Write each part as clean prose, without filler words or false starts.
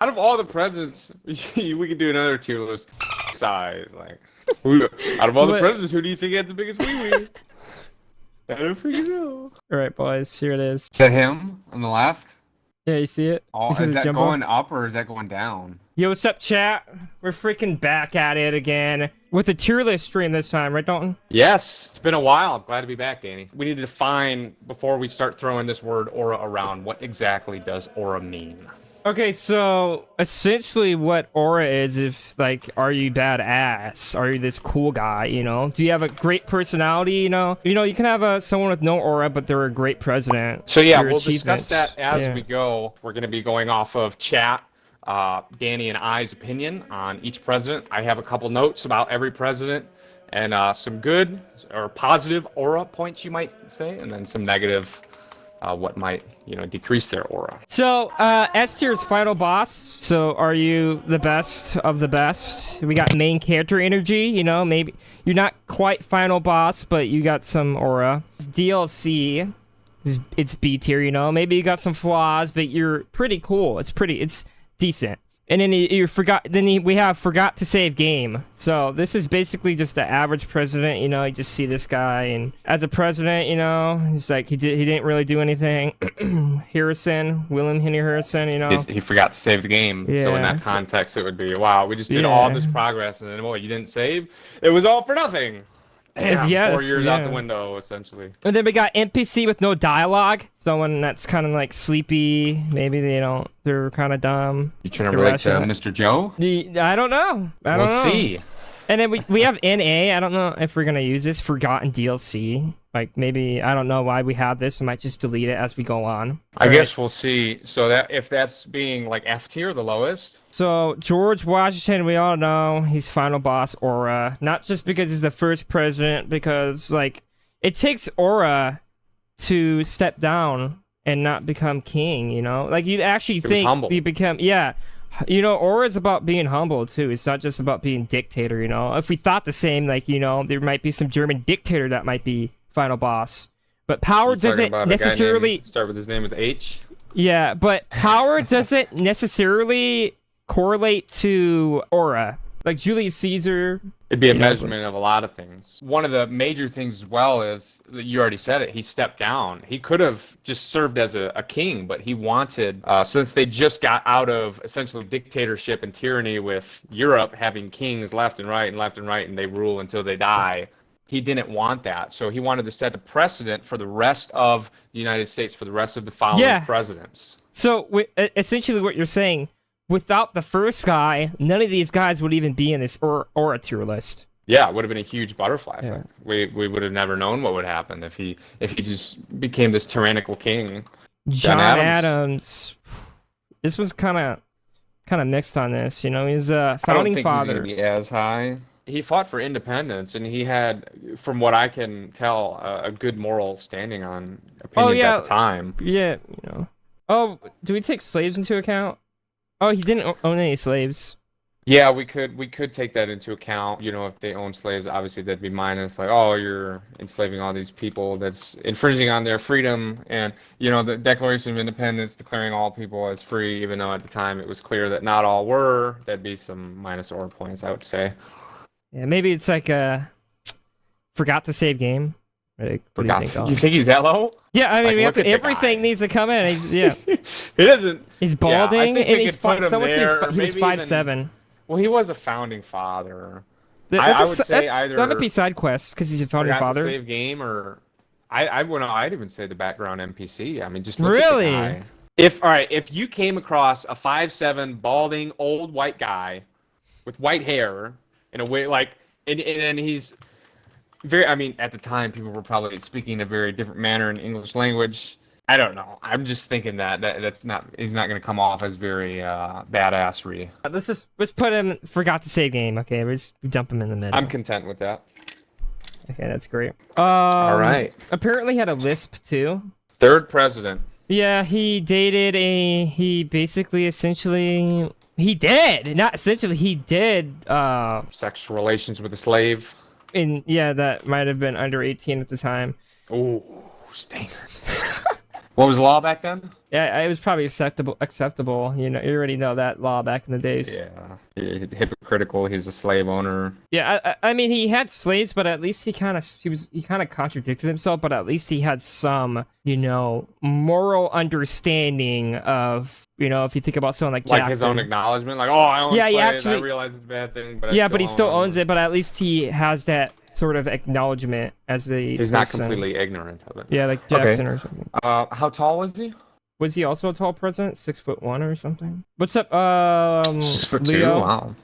Out of all the presidents, we could do another tier list size. Like, out of all the presidents, who do you think had the biggest wee-wee? I don't freaking know. All right, boys, here it is. Is that him on the left? Yeah, you see it? Oh, This is that Jumbo? going up or is that going down? Yo, what's up, chat? We're freaking back at it again with a tier list stream this time, right, Dalton? Yes, it's been a while. I'm glad to be back, Danny. We need to define, before we start throwing this word aura around, what exactly does aura mean? Okay, so essentially what aura is, if like, are you badass? Are you this cool guy, you know? Do you have a great personality, you know? You can have someone with no aura, but they're a great president. So yeah, Your we'll discuss achievements. that as Yeah. we go. We're going to be going off of chat, Danny and I's opinion on each president. I have a couple notes about every president and some good or positive aura points, you might say, and then some negative, what might, decrease their aura. So, S tier's final boss. So, are you the best of the best? We got main character energy, maybe you're not quite final boss, but you got some aura. DLC, it's B tier, maybe you got some flaws, but you're pretty cool. It's decent. And then we have forgot to save game. So this is basically just the average president, you just see this guy, and as a president, he's like he didn't really do anything. William Henry Harrison, He forgot to save the game. Yeah, so in that context, it would be, wow, we just did all this progress, and then what, you didn't save? It was all for nothing. Damn, 4 years out the window, essentially. And then we got NPC with no dialogue. Someone that's kind of like sleepy. Maybe they're kind of dumb. You trying to relate to Mr. Joe? I don't know. We'll see. And then we have NA. I don't know if we're going to use this. Forgotten DLC. Like, maybe, I don't know why we have this. I might just delete it as we go on. I guess we'll see. So that if that's being like F tier, the lowest. So George Washington, we all know he's final boss aura. Not just because he's the first president, because like it takes aura to step down and not become king. Like you actually think you become aura is about being humble too. It's not just about being dictator. If we thought the same, like there might be some German dictator that might be final boss, but power doesn't necessarily start with his name with H. Yeah, but power doesn't necessarily correlate to aura. Like Julius Caesar, it'd be a measurement of a lot of things. One of the major things as well is that you already said it. He stepped down. He could have just served as a king, but he wanted, since they just got out of essentially dictatorship and tyranny with Europe having kings left and right, and they rule until they die. He didn't want that, so he wanted to set a precedent for the rest of the United States, for the rest of the following presidents. So essentially what you're saying, without the first guy, none of these guys would even be in this aura tier list. Yeah, it would have been a huge butterfly effect. We would have never known what would happen if he just became this tyrannical king. John Adams. This was kind of mixed on this. He's a founding father. He's gonna be as high. He fought for independence, and he had, from what I can tell, a good moral standing on opinions at the time. Yeah, Oh, do we take slaves into account? Oh, he didn't own any slaves. Yeah, we could take that into account. If they own slaves, obviously that'd be minus. Like, oh, you're enslaving all these people. That's infringing on their freedom. And the Declaration of Independence declaring all people as free, even though at the time it was clear that not all were. That'd be some minus aura points, I would say. Yeah, maybe it's like forgot to save game. Like, you think he's that low? Yeah, I mean, everything needs to come in. He doesn't. He's balding, and he's someone says he was 5'7". Well, he was a founding father. I would say either that might be side quest because he's a founding father. To save game, or I'd even say the background NPC. I mean, just look really. At the guy. If you came across a 5'7" balding old white guy with white hair in a way and he's very, I mean, at the time people were probably speaking in a very different manner in English language. I don't know. I'm just thinking he's not going to come off as very badassery. Let's put him forgot to save game. Okay, we dump him in the middle. I'm content with that. Okay, that's great. All right. Apparently had a lisp too. Third president. Yeah, he dated he basically essentially he did sexual relations with a slave. That might have been under 18 at the time. Oh, stinger. What was the law back then? Yeah, it was probably acceptable. You know, you already know that law back in the days. Yeah, hypocritical. He's a slave owner. Yeah, I mean, he had slaves, but at least he kind of contradicted himself. But at least he had some, you know, moral understanding of, you know, if you think about someone like Jackson. Like his own acknowledgement, like, oh, I own slaves. Actually, I realize it's a bad thing, but but he still owns it. But at least he has that sort of acknowledgement as a He's not completely ignorant of it. Yeah, like Jackson or something. How tall was he? Was he also a tall president? 6'1" or something? What's up, 6'2". Leo? Wow.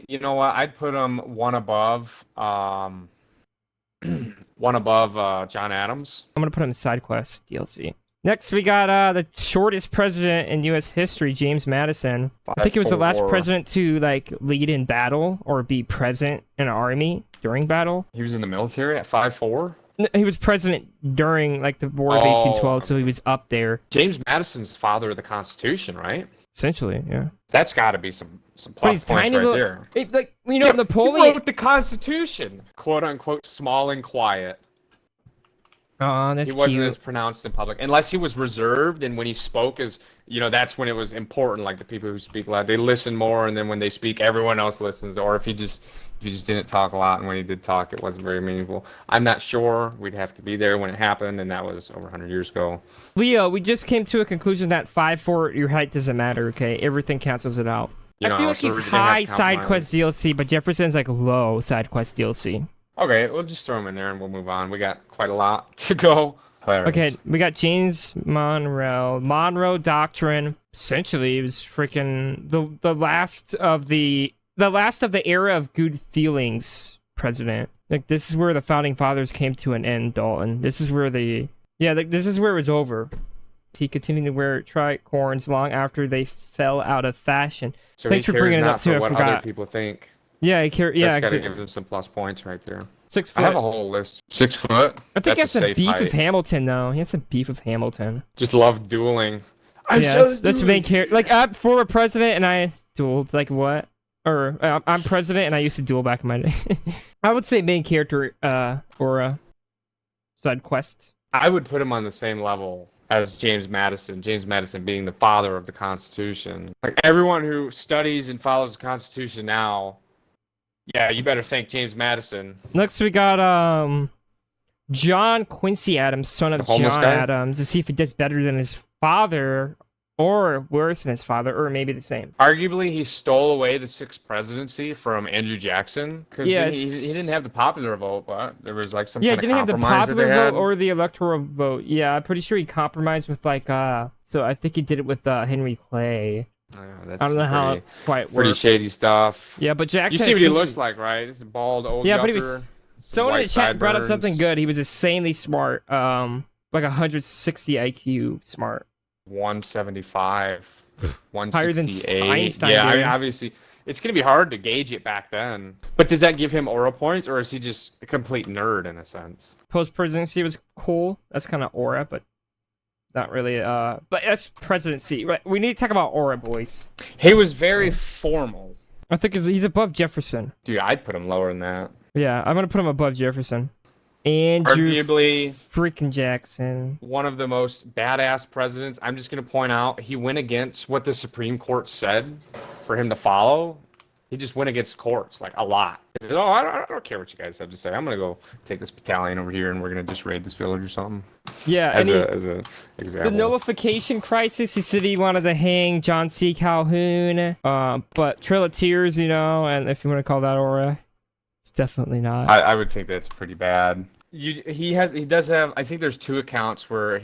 You know what? I'd put him one above John Adams. I'm gonna put him in side quest DLC. Next, we got the shortest president in U.S. history, James Madison. I think he was the last president to like lead in battle or be present in an army during battle. He was in the military at 5'4". He was president during like the War of 1812, so he was up there. James Madison's father of the Constitution, right? Essentially, yeah. That's got to be some plus points right there. Like, you know, Napoleon. He wrote the Constitution, quote unquote, small and quiet. Oh, that's cute. He wasn't cute. as pronounced in public, unless he was reserved, and when he spoke, you know, that's when it was important. Like the people who speak loud, they listen more, and then when they speak, everyone else listens. Or if he just didn't talk a lot, and when he did talk, it wasn't very meaningful. I'm not sure. We'd have to be there when it happened, and that was over 100 years ago. Leo, we just came to a conclusion that 5'4", your height doesn't matter. Okay, everything cancels it out. I feel like he's high side quest DLC, but Jefferson's like low side quest DLC. Okay, we'll just throw him in there and we'll move on. We got quite a lot to go. Hilarious. Okay, we got James Monroe. Monroe Doctrine. Essentially, it was freaking the last of the era of good feelings president. Like, this is where the founding fathers came to an end, Dalton. This is where this is where it was over. He continued to wear tricorns long after they fell out of fashion. So thanks for bringing it up too. I what forgot. other people think. Yeah, That's gotta give him some plus points right there. 6 foot. I have a whole list. 6 foot. I think that's he has some beef height. with Hamilton, though. He has some beef with Hamilton. Just love dueling. That's the main character. Like, I'm former president and I dueled. Like, what? Or I'm president and I used to duel back in my day. I would say main character, or side quest. I would put him on the same level as James Madison. James Madison being the father of the Constitution. Like, everyone who studies and follows the Constitution now, yeah, you better thank James Madison. Next, we got John Quincy Adams, son of John Adams, to see if he does better than his father, or worse than his father, or maybe the same. Arguably, he stole away the 6th presidency from Andrew Jackson, because he didn't have the popular vote, but there was like some kind of compromise. Yeah, didn't have the popular vote or the electoral vote. Yeah, I'm pretty sure he compromised with like so I think he did it with Henry Clay. That's I don't know how it quite works. Pretty shady stuff. Yeah, but Jackson. You see what he looks like, right? He's a bald old. Yeah, yucker, but he was. Someone in the chat brought up something good. He was insanely smart. Like 160 IQ smart. 175, 168. Higher than Einstein. Yeah, I mean, obviously, it's gonna be hard to gauge it back then. But does that give him aura points, or is he just a complete nerd in a sense? Post presidency was cool. That's kind of aura, but. Not really, but that's presidency. Right? We need to talk about aura, boys. He was very formal. I think he's above Jefferson. Dude, I'd put him lower than that. Yeah, I'm gonna put him above Jefferson. Andrew arguably freaking Jackson. One of the most badass presidents. I'm just gonna point out, he went against what the Supreme Court said for him to follow. He just went against courts, like, a lot. He said, oh, I don't care what you guys have to say. I'm going to go take this battalion over here, and we're going to just raid this village or something. Yeah, as a example. The nullification crisis, he said he wanted to hang John C. Calhoun. But Trail of Tears, you know, and if you want to call that aura, it's definitely not. I would think that's pretty bad. He does have, I think there's 2 accounts where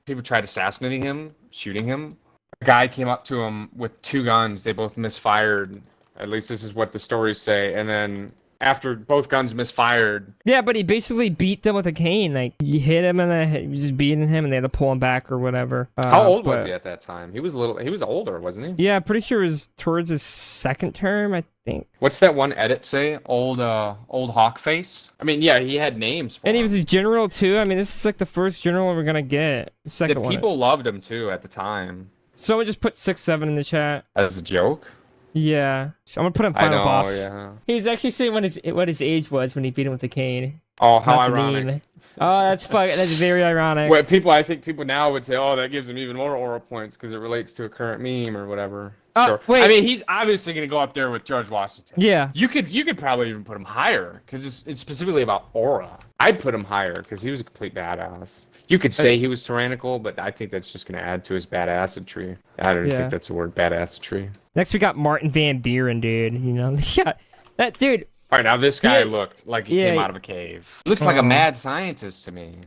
people tried assassinating him, shooting him. A guy came up to him with 2 guns. They both misfired. At least this is what the stories say. And then after both guns misfired. Yeah, but he basically beat them with a cane. Like, he hit him and then he was just beating him and they had to pull him back or whatever. How old was he at that time? He was older, wasn't he? Yeah, pretty sure it was towards his 2nd term, I think. What's that one edit say? Old Hawk Face? I mean, yeah, he had names for And he him. was his general too. I mean, this is like the first general we're gonna get. The second one. People loved him too at the time. Someone just put 6'7" in the chat. As a joke? Yeah, so I'm gonna put him final boss. Yeah. He was actually saying what his age was when he beat him with the cane. Oh, how ironic! Oh, that's fucking. That's very ironic. What I think people now would say, oh, that gives him even more aura points because it relates to a current meme or whatever. Sure. Wait. I mean, he's obviously going to go up there with George Washington. Yeah. You could probably even put him higher because it's specifically about aura. I'd put him higher because he was a complete badass. You could say he was tyrannical, but I think that's just going to add to his badass tree. I don't think that's a word, badass tree. Next, we got Martin Van Buren, dude. You know, yeah, that dude. All right, now this guy looked like he came out of a cave. Looks like a mad scientist to me.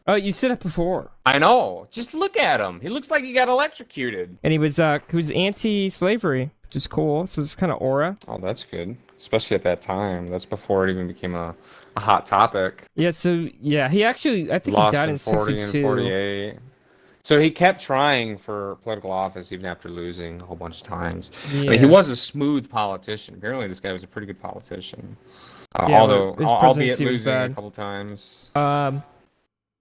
Oh, you said it before. I know. Just look at him. He looks like he got electrocuted. And he was anti-slavery, which is cool. So it's kind of aura. Oh, that's good. Especially at that time. That's before it even became a hot topic. Yeah. So yeah, he actually, I think he died in 40 '62. and 48. So he kept trying for political office even after losing a whole bunch of times. Yeah. I mean, he was a smooth politician. Apparently, this guy was a pretty good politician. Yeah, although, his albeit presidency was losing bad. a couple times.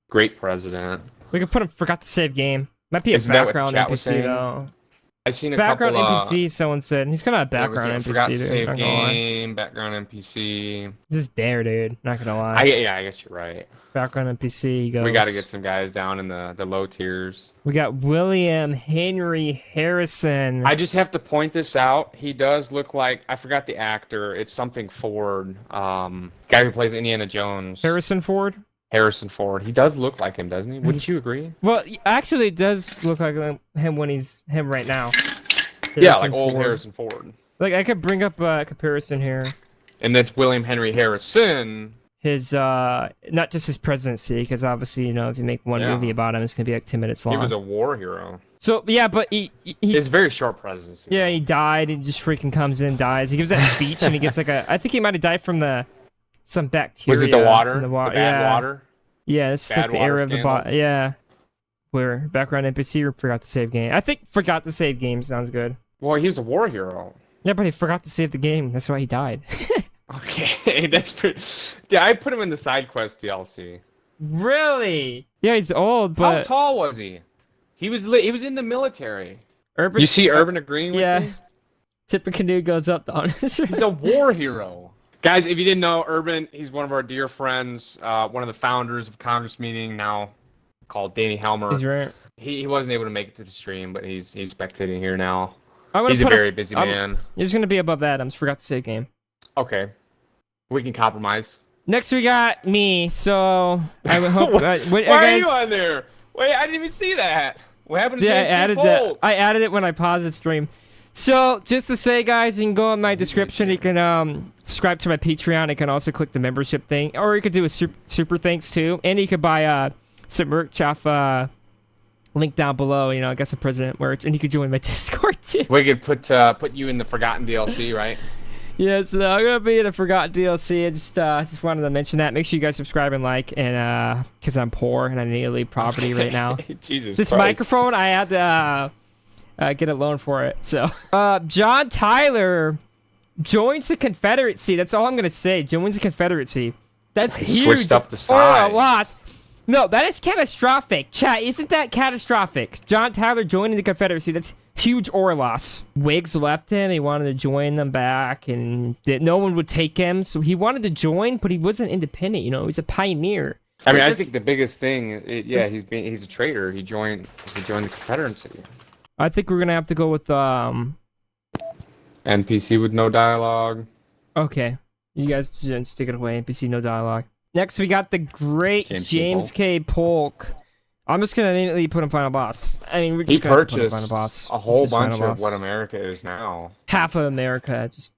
Great president. We could put him. Forgot to save game. Might be a Isn't that what the background chat was NPC saying? though. I seen a Background couple. NPC. Someone said he's kind of a background NPC. Forgot to dude, save not gonna lie. game. Background NPC. He's just there, dude. Not gonna lie. I guess you're right. Background NPC. He goes. We got to get some guys down in the low tiers. We got William Henry Harrison. I just have to point this out. He does look like, I forgot the actor. It's something Ford. Guy who plays Indiana Jones. Harrison Ford. Harrison Ford. He does look like him, doesn't he? Wouldn't you agree? Well, actually, it does look like him when he's him right now. Yeah, Harrison like old Ford. Harrison Ford. Like I could bring up a comparison here. And that's William Henry Harrison. His not just his presidency, because obviously, you know, if you make one movie about him, it's gonna be like 10 minutes long. He was a war hero. So yeah, but he It's a very short presidency. yeah, he died. He just freaking comes in, dies. He gives that speech, and he gets like I think he might have died from some bacteria. Was it the water? In the The bad yeah. water? Yeah, it's Bad like the water area of the scandal? bot. Yeah. Where background NPC or forgot to save game. I think forgot to save game sounds good. Well, he was a war hero. Yeah, but he forgot to save the game. That's why he died. Okay, that's pretty. Yeah, I put him in the side quest DLC. Really? Yeah, he's old, How but tall was he? He was in the military. Urban. You see Urban agreeing with Yeah. me? Tip of canoe goes up on. He's a war hero. Guys, if you didn't know, Urban, he's one of our dear friends, one of the founders of Congress Meeting, now called Danny Helmer. He's right. He wasn't able to make it to the stream, but he's spectating here now. I'm gonna He's a put very busy man. He's gonna be above Adams. Forgot to save game. Okay. We can compromise. Next we got me. So I would hope. Why are you on there? Wait, I didn't even see that. What happened to Yeah, I James added King that. Polk? I added it when I paused the stream. So just to say, guys, you can go in my description. You can subscribe to my Patreon. You can also click the membership thing, or you could do a super thanks too, and you could buy some merch off link down below. You know, I got some president merch, and you could join my Discord too. We could put you in the Forgotten DLC, right? Yeah, so I'm gonna be in the Forgotten DLC. I just wanted to mention that. Make sure you guys subscribe and like, and because I'm poor and I need to leave poverty right now. Jesus This Christ. microphone, I had to get a loan for it. So, John Tyler joins the Confederacy. That's all I'm gonna say. Joins the Confederacy. That's He huge. switched up the Or a sides. loss. No, that is catastrophic. Chat, isn't that catastrophic? John Tyler joining the Confederacy. That's huge or loss. Whigs left him. He wanted to join them back, and no one would take him. So he wanted to join, but he wasn't independent. You know, he's a pioneer. I mean, I That's- think the biggest thing, he's a traitor. He joined the Confederacy. I think we're gonna have to go with NPC with no dialogue. Okay. You guys just take it away. NPC, no dialogue. Next, we got the great James K. Polk. I'm just going to immediately put him final boss. I mean, we're He just going to put him purchased final boss. a whole It's just bunch final of boss. what America is now. Half of America, just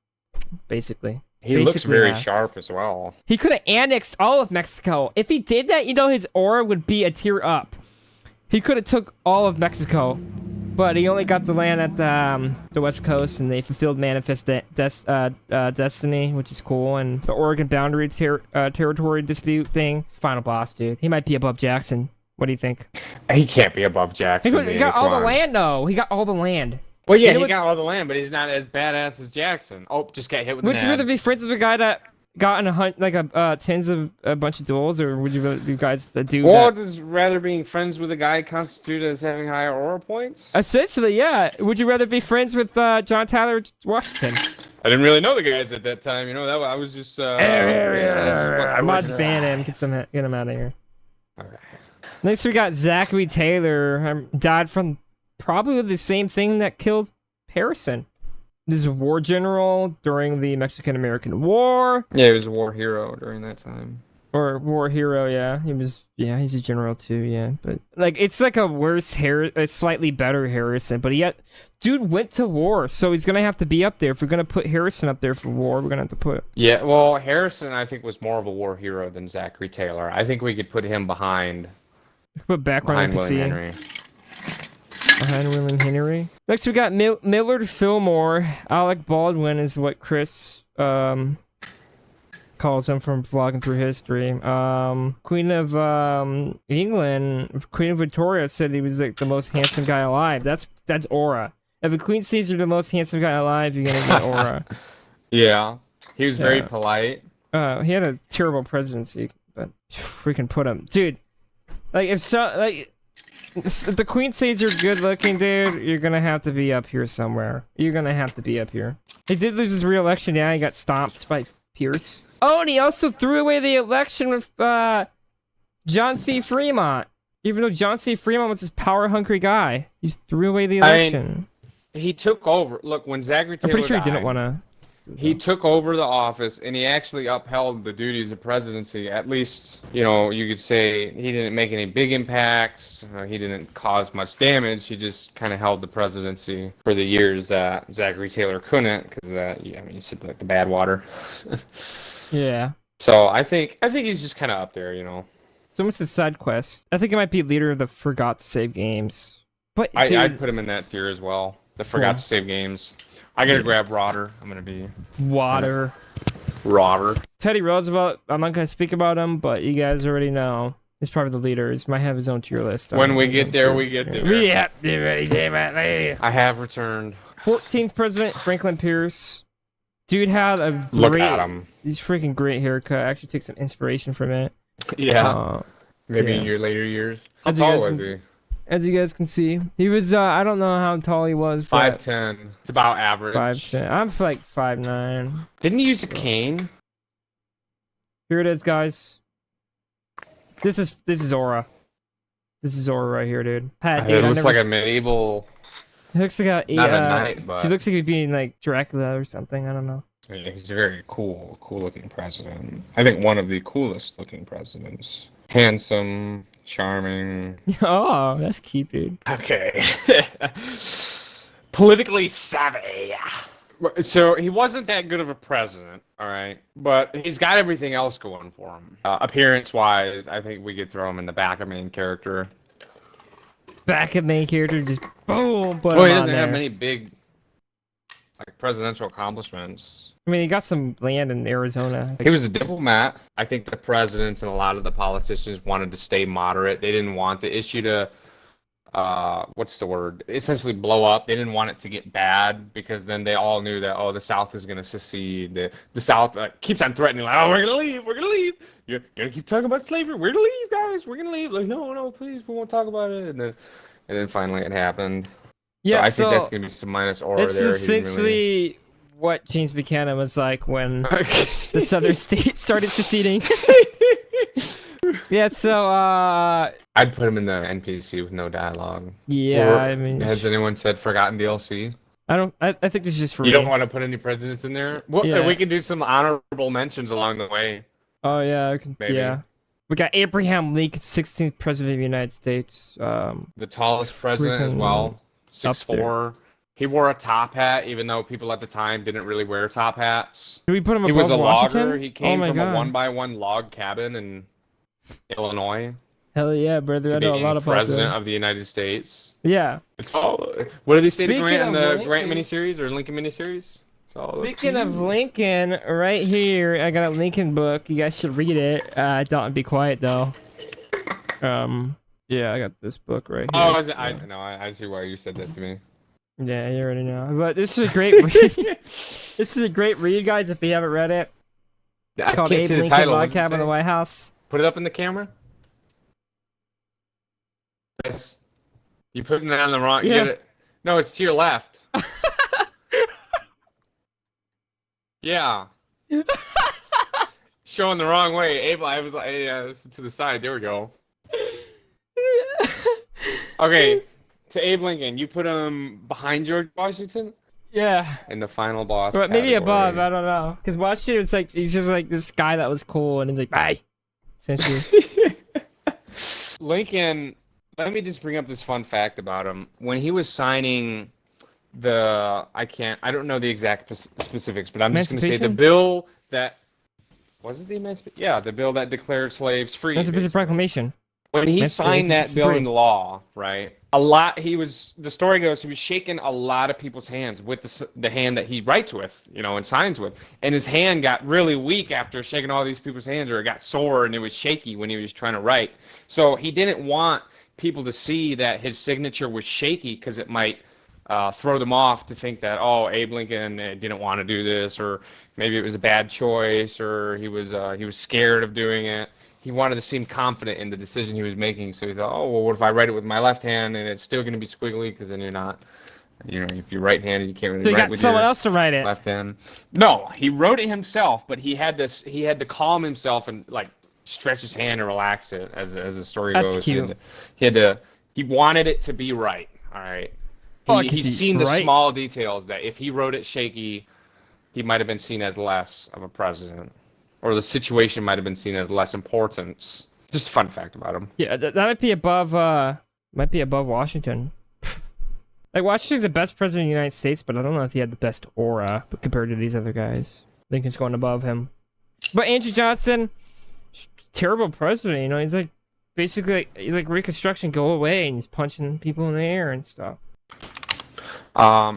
basically. He looks Basically, very yeah. sharp as well. He could have annexed all of Mexico. If he did that, you know, his aura would be a tier up. He could have took all of Mexico, but he only got the land at the West Coast, and they fulfilled Manifest Destiny, which is cool, and the Oregon boundary territory dispute thing. Final boss, dude. He might be above Jackson. What do you think? He can't be above Jackson. He got all the land, though. He got all the land. Well, yeah, You know he got all the land, but he's not as badass as Jackson. Oh, just got hit with Would an you rather ad. be friends with a guy that got in tens of a bunch of duels, or would you rather be guys that do Or that? does rather being friends with a guy constitute as having higher aura points? Essentially, yeah. Would you rather be friends with John Tyler Washington? I didn't really know the guys at that time. You know, I was just. Mods ban him. Get him out of here. Okay. Next, we got Zachary Taylor. Died from probably the same thing that killed Harrison. This is a war general during the Mexican-American War. Yeah, he was a war hero during that time. Or war hero, yeah. He's a general too, yeah. But like, it's like a slightly better Harrison. But dude went to war, so he's gonna have to be up there. If we're gonna put Harrison up there for war, we're gonna have to put. Yeah, well, Harrison, I think, was more of a war hero than Zachary Taylor. I think we could put him behind Background NPC. William Henry. Behind William Henry. Next, we got Millard Fillmore. Alec Baldwin is what Chris calls him from vlogging through history. Queen of England, Queen Victoria said he was like the most handsome guy alive. That's aura. If a queen sees you're the most handsome guy alive, you're gonna get aura. Yeah, he was very polite. He had a terrible presidency, but freaking put him, dude. Like if the queen says you're good looking, dude, you're gonna have to be up here somewhere. You're gonna have to be up here. He did lose his re-election. Yeah, he got stomped by Pierce. Oh, and he also threw away the election with John C. Fremont. Even though John C. Fremont was this power-hungry guy, he threw away the election. He took over. Look, when Zachary Taylor I'm pretty sure died, he didn't want to. He took over the office, and he actually upheld the duties of presidency. At least, you could say he didn't make any big impacts. He didn't cause much damage. He just kind of held the presidency for the years that Zachary Taylor couldn't, because you said like the bad water. Yeah. So I think he's just kind of up there, So what's his side quest? I think he might be leader of the Forgot to Save Games. But I'd put him in that tier as well. The Forgot to Save Games. I gotta grab Rotter. I'm gonna be Rotter. Teddy Roosevelt. I'm not gonna speak about him, but you guys already know he's probably the leader. He might have his own tier list. When we get there, we get there. Yeah. I have returned. 14th president Franklin Pierce. Dude had a Look at him. He's freaking great haircut. I actually take some inspiration from it. Yeah. Maybe in your later years. How tall was he? As you guys can see, he was, I don't know how tall he was, but 5'10". It's about average. 5'10". I'm like 5'9". Didn't he use a cane? Here it is, guys. This is aura. This is aura right here, dude. It looks like a medieval. He looks like not a knight, but he looks like he'd be like Dracula or something. I don't know. Yeah, he's a very cool looking president. I think one of the coolest looking presidents. Handsome, charming. Oh, that's cute, dude. Okay. Politically savvy. So he wasn't that good of a president, all right? But he's got everything else going for him. Appearance-wise, I think we could throw him in the back of main character. Back of main character, just boom. Well, he doesn't have many big presidential accomplishments. I mean, he got some land in Arizona. He was a diplomat. I think the presidents and a lot of the politicians wanted to stay moderate. They didn't want the issue to, essentially blow up. They didn't want it to get bad, because then they all knew that, the South is going to secede. The South keeps on threatening, like, we're going to leave. You're going to keep talking about slavery. We're going to leave, guys. We're going to leave. Like, no, please, we won't talk about it. And then finally it happened. Yeah, so I think that's going to be some minus aura there. This is essentially what James Buchanan was like when the southern states started seceding. Yeah, so I'd put him in the NPC with no dialogue. Yeah, or, I mean, has anyone said Forgotten DLC? I think this is just for you. Don't want to put any presidents in there? Well, we could do some honorable mentions along the way. Oh yeah, maybe. Yeah. We got Abraham Lincoln, 16th president of the United States. The tallest president as well, 6'4". He wore a top hat, even though people at the time didn't really wear top hats. Did we put him above He was a Washington? logger. He came from a 1x1 log cabin in Illinois. Hell yeah, brother! I know a lot about president of the United States. Yeah. It's all. What did he say to Grant in the Grant miniseries or Lincoln miniseries? Speaking of Lincoln, right here, I got a Lincoln book. You guys should read it. Don't be quiet though. Yeah, I got this book right here. Oh, I see why you said that to me. Yeah, you already know. But this is a great read. This is a great read, guys, if you haven't read it. It's called Abe Lincoln Log Cabin in the White House. Put it up in the camera. You putting that on the wrong... Yeah. No, it's to your left. Yeah. Showing the wrong way. Abe, I was like, yeah, to the side. There we go. Okay, to Abe Lincoln, you put him behind George Washington Yeah. in the final boss. But maybe category. above, I don't know. Because Washington was like, he's just like this guy that was cool, and he's like, bye. Essentially. Lincoln, let me just bring up this fun fact about him. When he was signing I don't know the exact specifics, but I'm just going to say the bill that, was it the Emancipation? Yeah, the bill that declared slaves free. Emancipation Proclamation. When he signed that bill into law, right? The story goes, he was shaking a lot of people's hands with the hand that he writes with, and signs with. And his hand got really weak after shaking all these people's hands, or it got sore and it was shaky when he was trying to write. So he didn't want people to see that his signature was shaky because it might throw them off to think that, oh, Abe Lincoln didn't want to do this, or maybe it was a bad choice, or he was scared of doing it. He wanted to seem confident in the decision he was making, so he thought, oh, well, what if I write it with my left hand and it's still going to be squiggly, because then you're not, if you're right-handed, you can't really write with your else to write it. left hand. No, he wrote it himself, but he had to calm himself and like stretch his hand and relax it as the story goes. That's cute. He wanted it to be right. All right. He's seen the small details that if he wrote it shaky, he might have been seen as less of a president, or the situation might have been seen as less important. Just a fun fact about him. Yeah, that might be above Washington. Like, Washington's the best president of the United States, but I don't know if he had the best aura compared to these other guys. Lincoln's going above him. But Andrew Johnson, terrible president. He's like basically he's like Reconstruction, go away, and he's punching people in the air and stuff.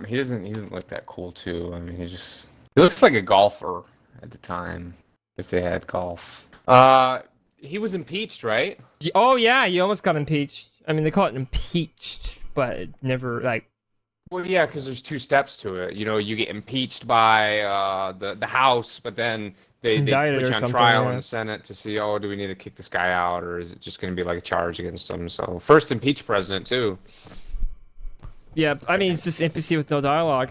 He doesn't look that cool too. I mean, he looks like a golfer at the time, if they had golf. He was impeached, right? Oh yeah, he almost got impeached. I mean, they call it impeached, but it never like. Well, yeah, because there's two steps to it. You get impeached by the House, but then they put you on trial in the Senate to see, do we need to kick this guy out, or is it just going to be like a charge against him? So first impeached president too. Yeah, I mean, it's just empathy with no dialogue.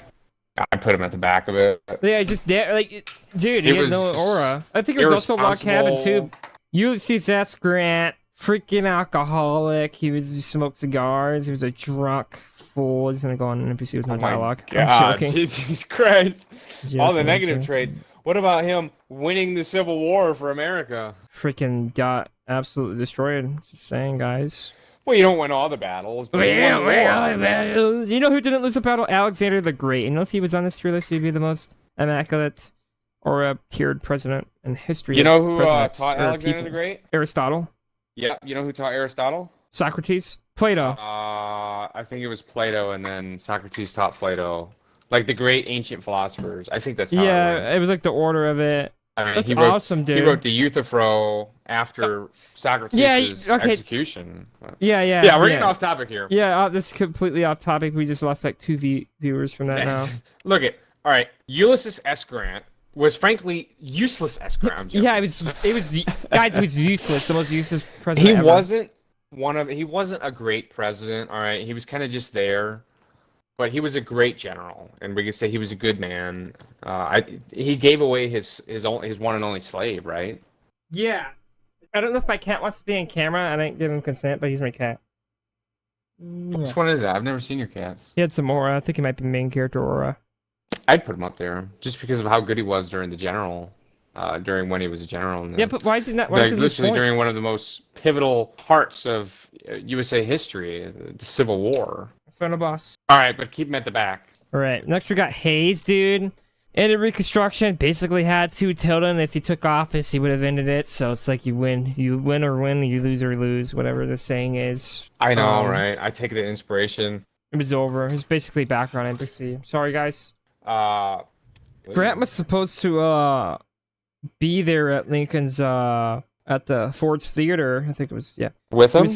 I put him at the back of it. Yeah, he's just there. Like, dude, he had no aura. I think it was also Log Cabin, too. Ulysses S. Grant, freaking alcoholic. He smoked cigars. He was a drunk fool. He's going to go on an NPC with no dialogue. God, Jesus Christ. All the negative traits. What about him winning the Civil War for America? Freaking got absolutely destroyed. Just saying, guys. Well, you don't win all the battles, but you won battles. You know who didn't lose a battle? Alexander the Great. You know, if he was on this tier list, he'd be the most immaculate or a tiered president in history. You know who taught Alexander the Great? Aristotle. Yeah, you know who taught Aristotle? Socrates. Plato. I think it was Plato, and then Socrates taught Plato. Like the great ancient philosophers. I think that's how it was like the order of it. I mean, that's awesome, dude. He wrote the Euthyphro after Socrates' execution. Yeah, we're getting off topic here. Yeah, this is completely off topic. We just lost like 2 viewers from that now. All right, Ulysses S. Grant was frankly useless S. Grant. Yeah, it was guys, it was useless. The most useless president ever. He wasn't a great president, all right? He was kind of just there. But he was a great general, and we could say he was a good man. He gave away his one and only slave, right? Yeah. I don't know if my cat wants to be on camera. I didn't give him consent, but he's my cat. Which one is that? I've never seen your cats. He had some aura. I think he might be main character aura. I'd put him up there just because of how good he was during the general. During when he was a general. Yeah, but why is he not? Literally during one of the most pivotal parts of USA history, the Civil War. It's final boss. All right, but keep him at the back. All right, next we got Hayes, dude. Ended Reconstruction. Basically had to Tilden. If he took office, he would have ended it. So it's like you win or win, you lose or lose, whatever the saying is. I know, right? I take the inspiration. It was over. It's basically background NPC. Sorry, guys. Grant was supposed to be there at Lincoln's at the Ford's Theater. I think it was with him.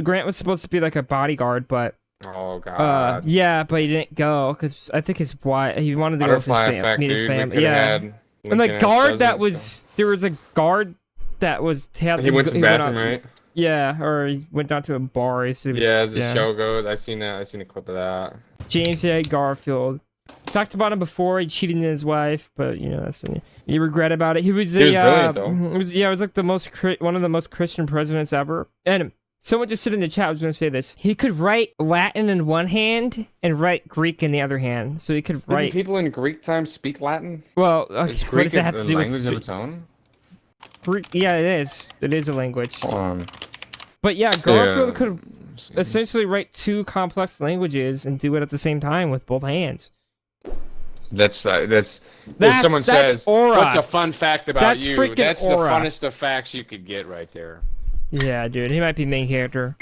Grant was supposed to be like a bodyguard, but oh god. But he didn't go because I think his wife. He wanted to go with his family. Yeah, and the guard that was there was a guard that was. He went to the bathroom, right? Yeah, or he went down to a bar. As the show goes, I seen a clip of that. James A. Garfield. Talked about him before. He cheated on his wife, but that's he regret about it. He was brilliant, though. It was like one of the most Christian presidents ever. And Someone just said in the chat, I was going to say this. He could write Latin in one hand and write Greek in the other hand. So he could Didn't write. people in Greek times speak Latin? Well, Is what Greek does that have a to do language of with its own? Greek? Yeah, it is. It is a language. Hold on. But yeah, Garfield Yeah. could essentially write two complex languages and do it at the same time with both hands. That's if That's- someone that's says, aura. "What's a fun fact about That's you?" freaking That's aura. the funnest of facts you could get right there. Yeah, dude, he might be main character.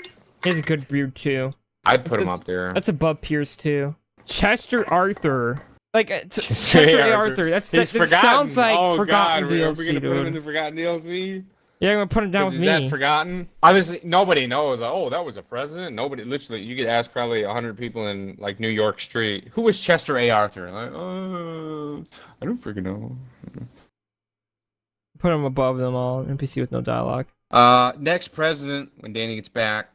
He has a good beard too. I'd put him That's- up there. That's above Pierce too. Chester Arthur. Like it's Chester Chester A. A. Arthur. Arthur. That's He's that forgotten. sounds like oh, forgotten God. Are we DLC, gonna put him in dude. the forgotten DLC? Yeah, I'm gonna put him down with Is me. that forgotten? Obviously, nobody knows. Oh, that was a president. Nobody. Literally, you could ask probably 100 people in like New York Street, who was Chester A. Arthur? Like, I don't freaking know. Put him above them all. NPC with no dialogue. Next president, when Danny gets back,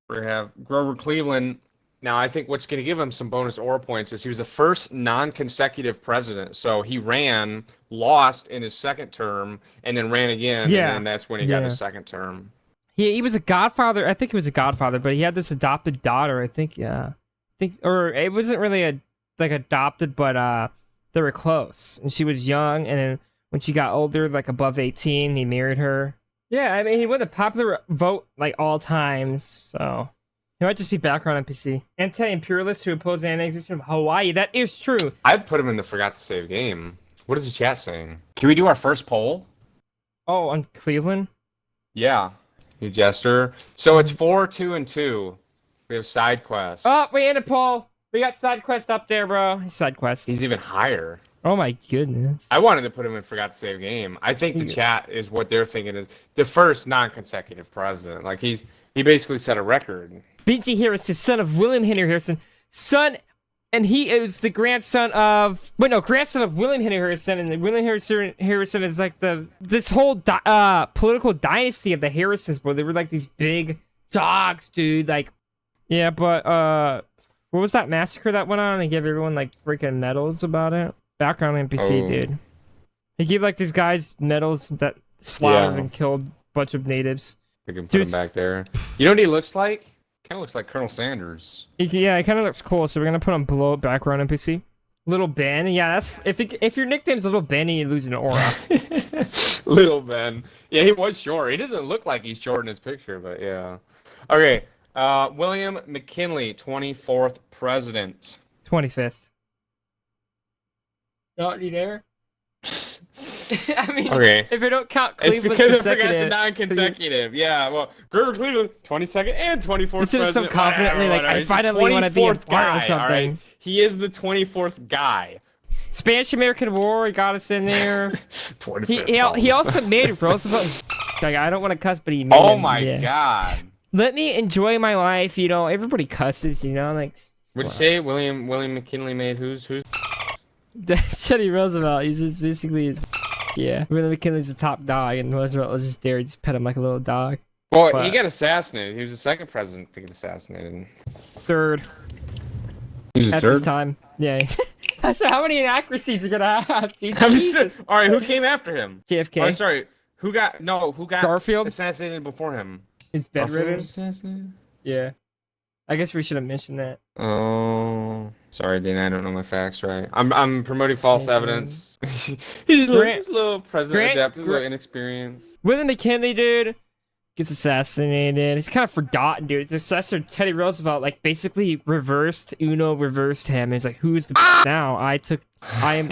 we have Grover Cleveland. Now, I think what's going to give him some bonus aura points is he was the first non-consecutive president. So he ran, lost in his second term, and then ran again. Yeah. And then that's when he got Yeah. his second term. He was a godfather. I think he was a godfather, but he had this adopted daughter. I think, yeah. Or it wasn't really adopted, but they were close. And she was young, and then when she got older, like above 18, he married her. Yeah, I mean, he won the popular vote like all times, so he might just be background NPC. Anti-imperialist who oppose the annexation of Hawaii. That is true. I'd put him in the forgot to save game. What is the chat saying? Can we do our first poll? Oh, on Cleveland? Yeah. You jester. So it's 4, 2, and 2. We have side quests. Oh, we ended poll. We got side quest up there, bro. Side quest. He's even higher. Oh my goodness. I wanted to put him in forgot to save game. I think the chat is what they're thinking is the first non-consecutive president. Like he basically set a record. B.G. Harrison, son of William Henry Harrison. And he is the grandson of William Henry Harrison, and William Harrison is like this whole political dynasty of the Harrisons, bro. They were like these big dogs, dude. Like, yeah, but what was that massacre that went on and gave everyone like freaking medals about it? Background NPC, dude. He gave like these guys medals that slaughtered and killed a bunch of natives. We can put him back there. You know what he looks like? Kind of looks like Colonel Sanders. Yeah, it kind of looks cool. So we're gonna put him below background NPC. Little Ben. Yeah, that's if your nickname's Little Ben, you lose an aura. Little Ben. Yeah, he was short. He doesn't look like he's short in his picture, but yeah. Okay. William McKinley, 24th president. 25th. Not you there? I mean, Okay. if you don't count It's Cleveland's because I forgot the consecutive. non-consecutive. Yeah, well, Grover Cleveland, 22nd and 24th Instead of president. so confidently, like, I He's the finally wanna be a 24th part of guy, something. all right? He is the 24th guy. Spanish-American War, he got us in there. 25th. He also made Roosevelt. Like, I don't want to cuss, but he made Oh him, my yeah. God. Let me enjoy my life, you know. Everybody cusses, you know, like. Would you say William McKinley made who's? Teddy Roosevelt, he's just basically yeah. William McKinley's the top dog, and Roosevelt was just there, just pet him like a little dog. Well, But- he got assassinated. He was the second president to get assassinated. Third He was at this time. Yeah. So how many inaccuracies are gonna have, dude? Jesus. All right, who came after him? JFK. Oh, sorry. Who got Garfield? assassinated before him? Is Garfield bedridden. was assassinated? Yeah. I guess we should have mentioned that. Oh, sorry, Dana. I don't know my facts right. I'm promoting false Mhm. evidence. He's a little president Grant- adept, a little inexperienced. William McKinley, dude, gets assassinated. He's kind of forgotten, dude. His successor, Teddy Roosevelt, like basically reversed him. He's like, who's the now?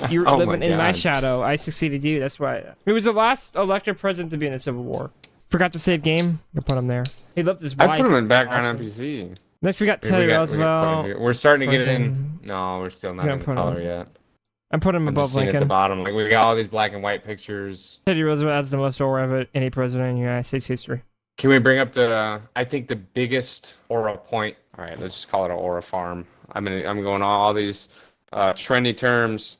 You're Oh my living in my God. shadow. I succeeded you. That's why. He was the last elected president to be in the Civil War. Forgot to save game. You put him there. He loved his wife. I put him in background Awesome. NPC. Next, we got We Teddy got Roosevelt. we're starting to get it in. Fucking- No, we're still not Yeah, in the put him. color yet. I'm putting him I'm above just seeing at the Lincoln. bottom. Like we got all these black and white pictures. Teddy Roosevelt has the most aura of any president in United States history. Can we bring up I think the biggest aura point? All right, let's just call it an aura farm. I'm going all these trendy terms.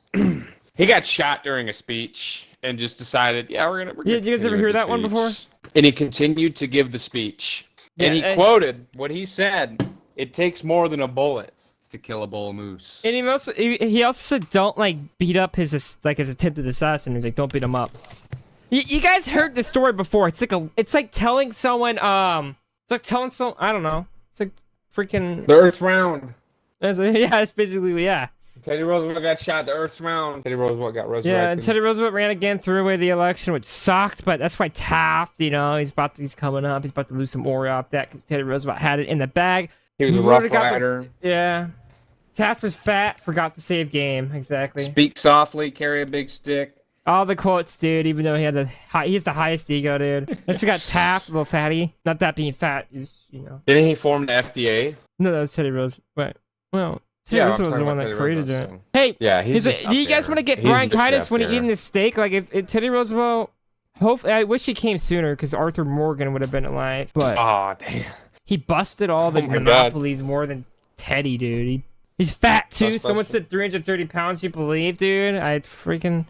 He got shot during a speech and just decided, we're gonna. Yeah, did you guys ever continue hear with the that one before? speech. And he continued to give the speech. And Yeah, he quoted what he said: "It takes more than a bullet to kill a bull moose." And he also said, don't like beat up his attempted assassin. He's like, don't beat him up. You guys heard the story before. It's like telling someone like telling some, I don't know. It's like freaking. The Earth's round. Yeah, it's basically yeah. Teddy Roosevelt got shot. The Earth's round. Teddy Roosevelt got resurrected. Yeah, and Teddy Roosevelt ran again, threw away the election, which sucked. But that's why Taft, he's coming up. He's about to lose some aura off that because Teddy Roosevelt had it in the bag. He was a rough rider. Yeah. Taft was fat, forgot to save game. Exactly. Speak softly, carry a big stick. All the quotes, dude. Even though he has the highest ego, dude. Let's forgot Taft, little fatty. Not that being fat is, Didn't he form the FDA? No, that was Teddy Roosevelt. Well, Teddy Roosevelt was the one that created it. So. Hey, yeah, do you guys want to get bronchitis when you're eating the steak? Like if Teddy Roosevelt, hopefully, I wish he came sooner because Arthur Morgan would have been alive. But oh damn, he busted all the monopolies more than Teddy, dude. He's fat too. Someone said 330 pounds. You believe, dude? I freaking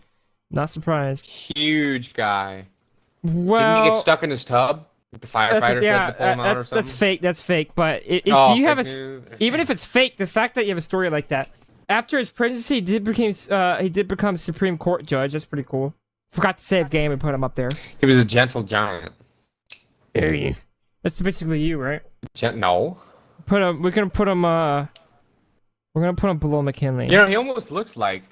not surprised. Huge guy. Well, didn't he get stuck in his tub? The firefighters had to pull him out or something? That's fake. That's fake. But if you have even if it's fake, the fact that you have a story like that, after his presidency, he did become Supreme Court judge. That's pretty cool. Forgot to save game and put him up there. He was a gentle giant. That's basically you, right? No. We're gonna put him below McKinley. You know, he almost looks like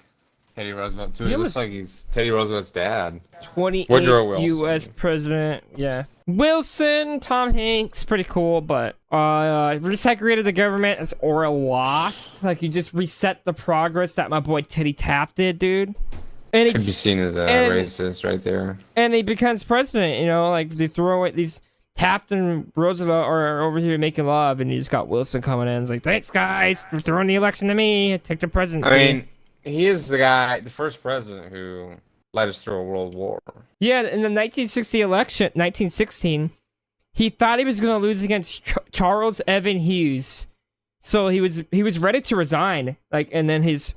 Teddy Roosevelt too. He looks like he's Teddy Roosevelt's dad. 28th U.S. president. Yeah. Wilson, Tom Hanks, pretty cool, but resegregated the government as aura lost. Like you just reset the progress that my boy Teddy Taft did, dude. And he could be seen as a racist right there. And he becomes president. Like they throw away these. Taft and Roosevelt are over here making love, and you just got Wilson coming in. It's like, thanks, guys, for throwing the election to me. Take the presidency. I mean, he is the first president who led us through a world war. Yeah, in the 1916, he thought he was going to lose against Charles Evan Hughes, so he was ready to resign. And then his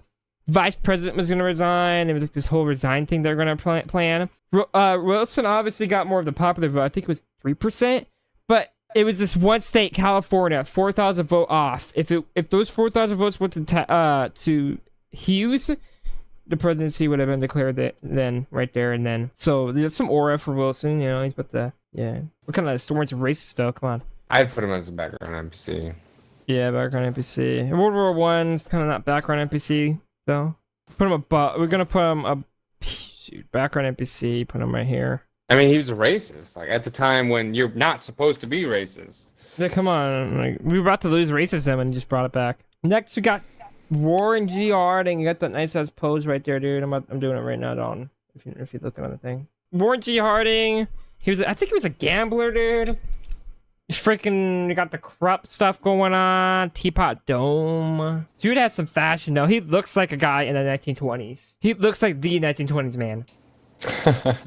vice president was going to resign. It was like this whole resign thing they're going to plan. Wilson obviously got more of the popular vote. I think it was 3%, but it was this one state, California, 4,000 vote off. If those 4,000 votes went to Hughes, the presidency would have been declared then right there and then. So there's some aura for Wilson. He's about to What kind of storms of racist though? Come on. I'd put him as a background NPC. Yeah, background NPC. World War I is kind of not background NPC though. Put him above. We're gonna put him background NPC. Put him right here. I mean, he was a racist. Like at the time when you're not supposed to be racist. Yeah, come on. We were about to lose racism and he just brought it back. Next, we got Warren G. Harding. You got that nice ass pose right there, dude. I'm doing it right now, Don. If you're looking at the thing. Warren G. Harding. I think he was a gambler, dude. Freaking got the corrupt stuff going on. Teapot Dome. Dude has some fashion though. He looks like a guy in the 1920s. He looks like the 1920s man.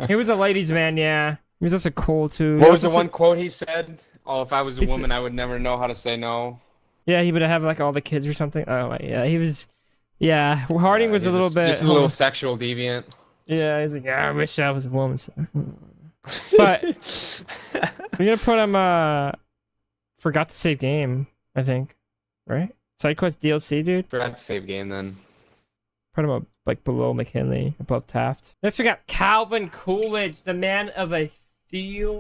He was a ladies man, yeah. He was also cool too. What was the one quote he said? Oh, if I was a woman, I would never know how to say no. Yeah, he would have like all the kids or something. Oh, yeah, he was. Yeah, Harding was a little bit. Just a little sexual deviant. Yeah, he's like, yeah, I wish I was a woman. So. But we're gonna put him. Forgot to save game. I think, right? Side quest DLC, dude. Forgot to save game then. Put him up like below McKinley, above Taft. Next we got Calvin Coolidge, the man of a few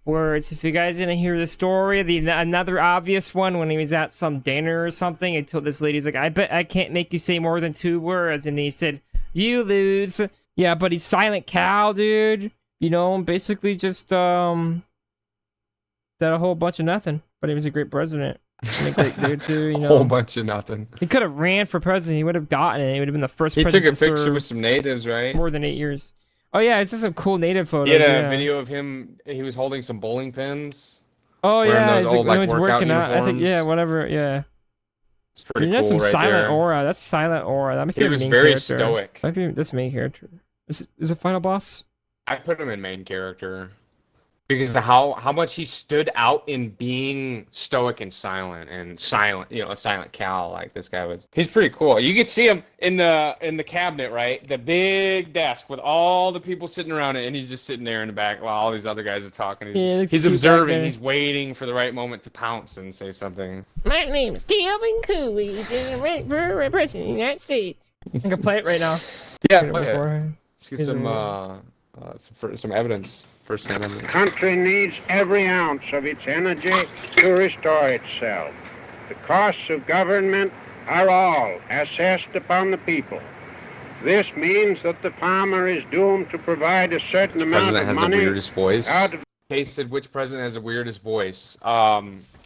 words. If you guys didn't hear the story, another obvious one when he was at some dinner or something, he told this lady, he's like, I bet I can't make you say more than 2 words, and he said, you lose. Yeah, but he's Silent Cal, dude. Basically just did a whole bunch of nothing. But he was a great president. And a great dude too, Whole bunch of nothing. He could have ran for president. He would have gotten it. He would have been the first president. He took a picture with some natives, right? More than 8 years. Oh yeah, it's just some cool native photos. He had a video of him. He was holding some bowling pins. Oh yeah, those old, he was working out. Uniforms. I think whatever. Yeah. It's pretty cool. That's some right silent there. aura. That's silent aura. That he was very stoic. Might be this main character. Is it final boss? I put him in main character because how much he stood out in being stoic and silent, a silent Cal. Like this guy was. He's pretty cool. You could see him in the cabinet, right? The big desk with all the people sitting around it, and he's just sitting there in the back while all these other guys are talking. He's observing. He's waiting for the right moment to pounce and say something. My name is Calvin Coolidge, and I'm for president of the United States. I can play it right now. Yeah, play it. Let's get some some evidence, first-hand The evidence. country needs every ounce of its energy to restore itself. The costs of government are all assessed upon the people. This means that the farmer is doomed to provide a certain amount President of has the money weirdest voice. out of Case said, which president has the weirdest voice?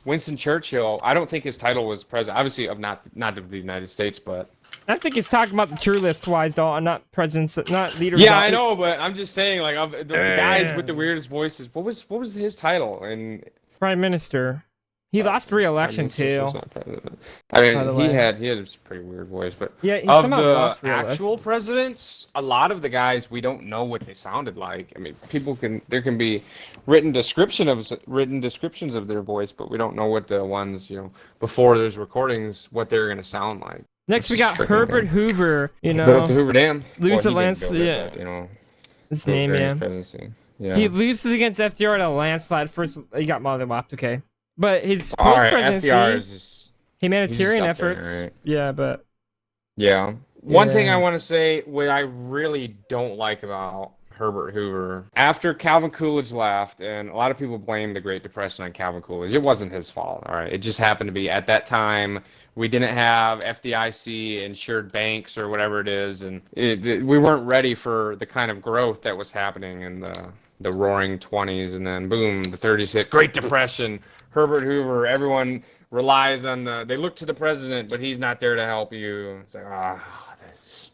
Winston Churchill. I don't think his title was president. Obviously, of not of the United States, but I think he's talking about the tier list wise, Dalton, not presidents, not leaders. yeah, I know. But I'm just saying, like, of the guys with the Yeah. weirdest voices. What was his title? And Prime Minister. He lost re-election too. I mean, by the he way. had a pretty weird voice, but Yeah, he of somehow the lost re-election. actual presidents, a lot of the guys we don't know what they sounded like. I mean, there can be written descriptions of their voice, but we don't know what the ones before there's recordings what they're gonna sound like. Next we Which is got freaking Herbert dumb. Hoover. You Built know, the Hoover Dam. Lose Well, the he didn't lands- build it, yeah. but, his built name, during his yeah. presidency. Yeah. He loses against FDR in a landslide. First, he got mollywopped. Okay, but his All right, post-presidency, FDR is just. humanitarian he's just up there, efforts. right? Yeah, but Yeah. One thing Yeah. I want to say, what I really don't like about Herbert Hoover, after Calvin Coolidge left, and a lot of people blame the Great Depression on Calvin Coolidge. It wasn't his fault, all right? It just happened to be at that time we didn't have FDIC insured banks or whatever it is, and we weren't ready for the kind of growth that was happening in the roaring 20s, and then boom, the 30s hit, Great Depression. Herbert Hoover, everyone relies on they look to the president, but he's not there to help you. It's like, this.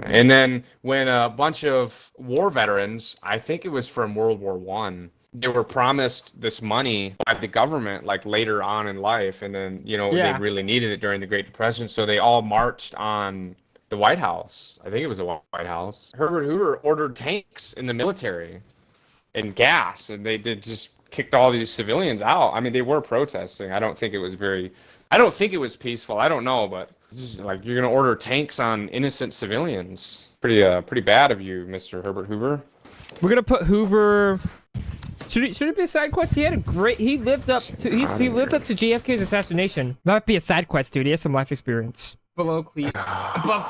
And then when a bunch of war veterans, I think it was from World War I, they were promised this money by the government like later on in life, and then Yeah. they really needed it during the Great Depression, so they all marched on the White House. I think it was the White House. Herbert Hoover ordered tanks in the military and gas, and they did just kicked all these civilians out. I mean, they were protesting. I don't think it was peaceful. I don't know, but just like you're gonna order tanks on innocent civilians. Pretty bad of you, Mr. Herbert Hoover. we're gonna put Hoover. Should it be a side quest? He lived up to JFK's assassination. That might be a side quest, dude. He has some life experience. Above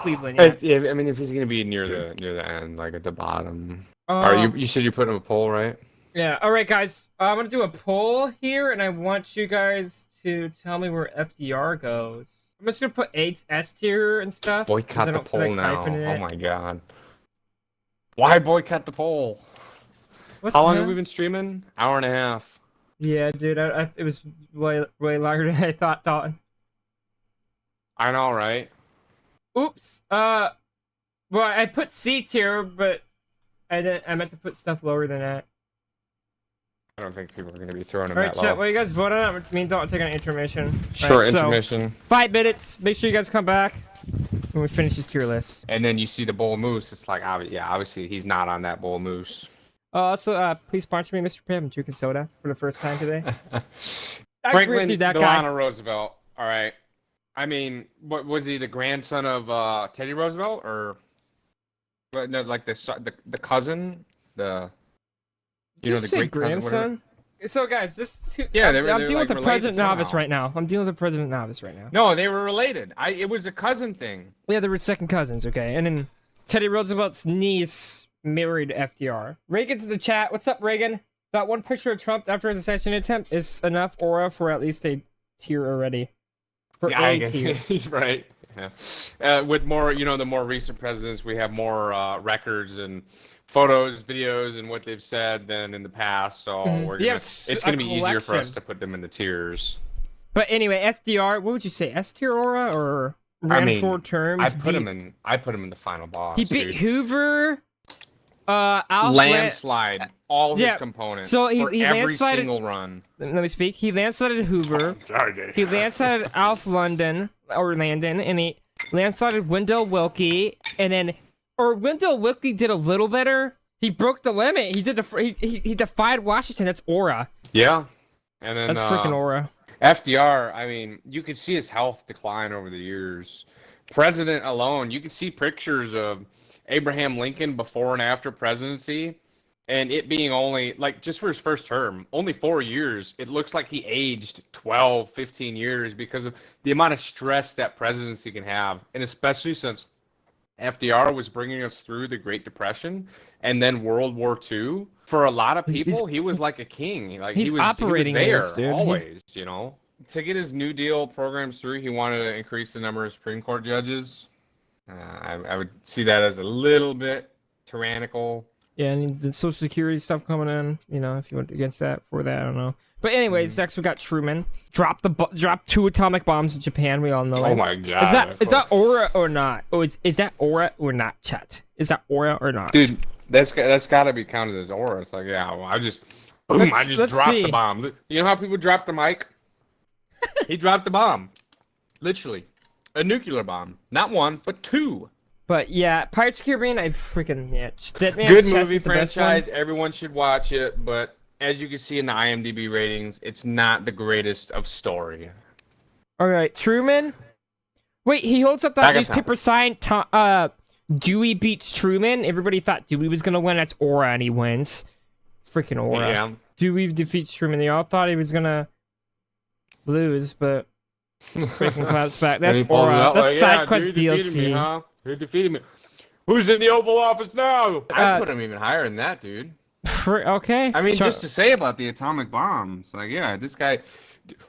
Cleveland. Yeah. I mean, if he's gonna be near the end, like at the bottom. Uh, You said you put him a poll, right? Yeah. All right, guys. I'm gonna do a poll here, and I want you guys to tell me where FDR goes. I'm just gonna put S tier and stuff. 'cause I Boycott the don't feel poll like now. typing Oh it. my god. Why boycott the poll? What How the long hell? have we been streaming? Hour and a half. Yeah, dude. it was way longer than I thought, Dalton. I know, right? Oops. Well, I put C tier, but I meant to put stuff lower than that. I don't think people are going to be throwing him All right, that chat. low. What you guys vote on? Me and Dalton taking an intermission. Short Alright, so, intermission. 5 minutes. Make sure you guys come back when we finish this tier list. And then you see the bull moose. It's like, obviously he's not on that bull moose. Also, please sponsor me, Mr. Pim. I'm drinking soda for the first time today. I agree Franklin with you, that Delano guy. Roosevelt. All right. I mean, what was he, the grandson of Teddy Roosevelt, or no, like the cousin, the Did you the say great cousin, whatever? grandson? So, guys, Yeah, I'm they were dealing like with a related president novice somehow. right now. I'm dealing with a president novice right now. No, they were related. It was a cousin thing. Yeah, they were second cousins, okay? And then Teddy Roosevelt's niece married FDR. Reagan's in the chat. What's up, Reagan? That one picture of Trump after his assassination attempt is enough aura for at least a tier already. For Yeah, I A guess tier. he's right. Yeah. With more, the more recent presidents, we have more records and photos, videos, and what they've said than in the past. So it's gonna be easier for us to put them in the tiers. But anyway, FDR, what would you say? S tier aura or I ran mean, 4 terms? I put him in the final boss. He beat dude. Hoover. Alf Landslide all his Yeah, components so he for every landslided- single run. Let me speak. He landslided Hoover. He landslided Alf Landon, and he landslided Wendell Willkie, and then, Wendell Willkie did a little better. He broke the limit. He did he defied Washington. That's aura. Yeah, and then That's freaking aura. FDR. I mean, you could see his health decline over the years. President alone, you could see pictures of Abraham Lincoln before and after presidency, and it being only, like, just for his first term, only 4 years, it looks like he aged 12, 15 years because of the amount of stress that presidency can have, and especially since FDR was bringing us through the Great Depression and then World War II. For a lot of people, he was like a king. Like he's he was operating there this, dude. always, you know. To get his New Deal programs through, he wanted to increase the number of Supreme Court judges. I would see that as a little bit tyrannical. Yeah, and the Social Security stuff coming in. You know, if you went against that for that, I don't know. But anyways, next we got Truman. Dropped 2 atomic bombs in Japan. We all know. Oh it. my god! Is that aura or not? Oh, is that aura or not, Chet? Is that aura or not? Dude, that's got to be counted as aura. It's like, yeah, well, I just dropped the bomb. You know how people drop the mic? He dropped the bomb, literally, a nuclear bomb. Not one, but 2. But yeah, Pirates of the Caribbean, I freaking Good movie franchise. Everyone should watch it. But as you can see in the IMDb ratings, it's not the greatest of story. All right, Truman. Wait, he holds up that newspaper sign. Dewey beats Truman. Everybody thought Dewey was gonna win. That's aura, and he wins. Freaking aura. Yeah. Dewey defeats Truman. They all thought he was gonna lose, but freaking claps back. That's aura. That's side quest DLC. Who defeated me? Who's in the Oval Office now? I put him even higher than that, dude. Okay. I mean, just to say about the atomic bombs, like, yeah, this guy.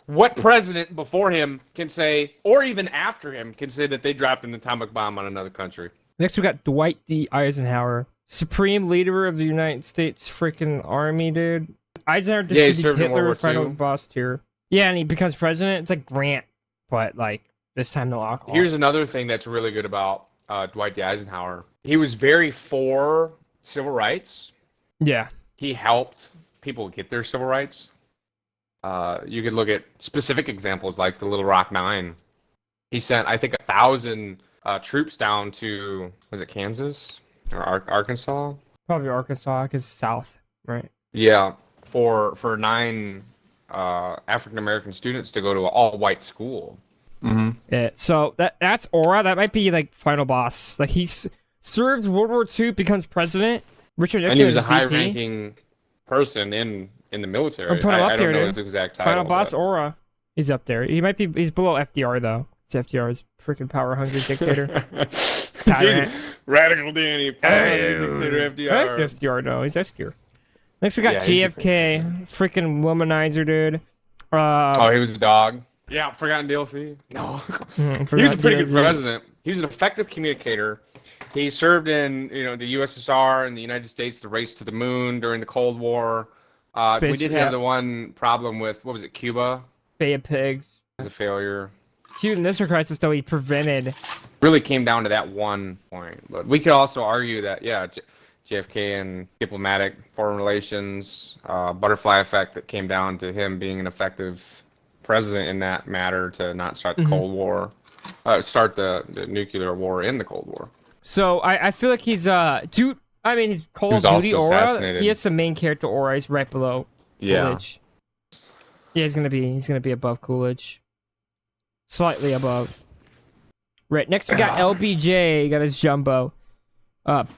What president before him can say, or even after him, can say that they dropped an atomic bomb on another country? Next, we got Dwight D. Eisenhower, Supreme Leader of the United States freaking Army, dude. Eisenhower defeated Hitler with final boss tier. Yeah, and he becomes president. It's like Grant, but like this time no alcohol. Here's another thing that's really good about Dwight D. Eisenhower. He was very for civil rights. Yeah. He helped people get their civil rights. You could look at specific examples like the Little Rock Nine. He sent, I think, 1,000 troops down to, was it Kansas or Arkansas? Probably Arkansas, because South, right? Yeah, for 9 African American students to go to an all-white school. Mm-hmm. Yeah, so that's aura. That might be like final boss. Like he's served World War II, becomes president. Richard Nixon, and he was a high-ranking person in the military. Put him up I there, don't know dude. his exact title. Final boss aura. He's up there. He might be. He's below FDR though. It's FDR's freaking power-hungry dictator. Radical Danny, power-hungry dictator FDR. I like FDR though. He's S-tier. Next we got JFK, freaking womanizer, dude. He was a dog. Yeah, forgotten DLC. No, he was a pretty good president. He was an effective communicator. He served in the USSR and the United States, the race to the moon during the Cold War. We did have the one problem with, what was it, Cuba? Bay of Pigs. It was a failure. Cuban Missile Crisis, though, he prevented. Really came down to that one point. But we could also argue that, yeah, JFK and diplomatic foreign relations, butterfly effect that came down to him being an effective president in that matter to not start the Cold War, start the nuclear war in the Cold War. So I feel like he's dude. I mean, he's Call of Duty aura. He has some main character aura. He's right below Coolidge. Yeah, he's gonna be above Coolidge, slightly above. Right next we got LBJ. He got his jumbo.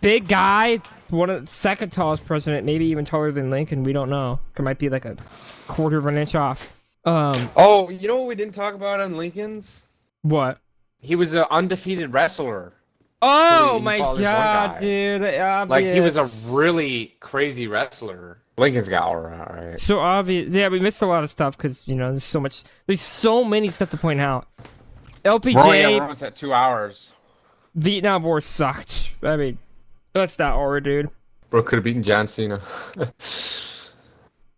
Big guy, one of the second tallest president, maybe even taller than Lincoln. We don't know. It might be like a quarter of an inch off. You know what we didn't talk about on Lincoln's? What? He was an undefeated wrestler. Oh my god, dude! Obvious. Like he was a really crazy wrestler. Lincoln's got aura, right? So obvious. Yeah, we missed a lot of stuff because there's so much. There's so many stuff to point out. LPJ. We're almost at 2 hours. Vietnam War sucked. I mean, that's not aura, dude. Bro could have beaten John Cena.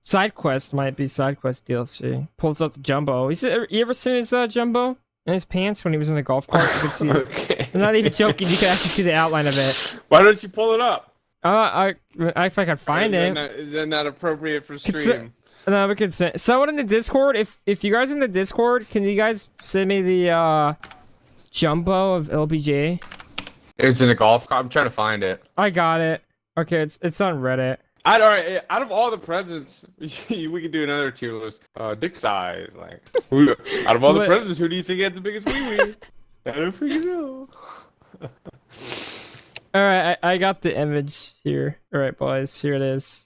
Side quest might be side quest DLC. Pulls out the jumbo. You ever seen his jumbo in his pants when he was in the golf cart? You could see. Okay. I'm not even joking. You can actually see the outline of it. Why don't you pull it up? If I can find it. Is that not appropriate for stream? No, we could send someone in the Discord. If you guys in the Discord, can you guys send me the jumbo of LBJ? It's in a golf cart. I'm trying to find it. I got it. Okay, it's on Reddit. All right, out of all the presidents, we could do another tier list. Dick size, like. Out of all the presidents, who do you think had the biggest wee-wee? I don't freaking know. All right, I got the image here. All right, boys, here it is.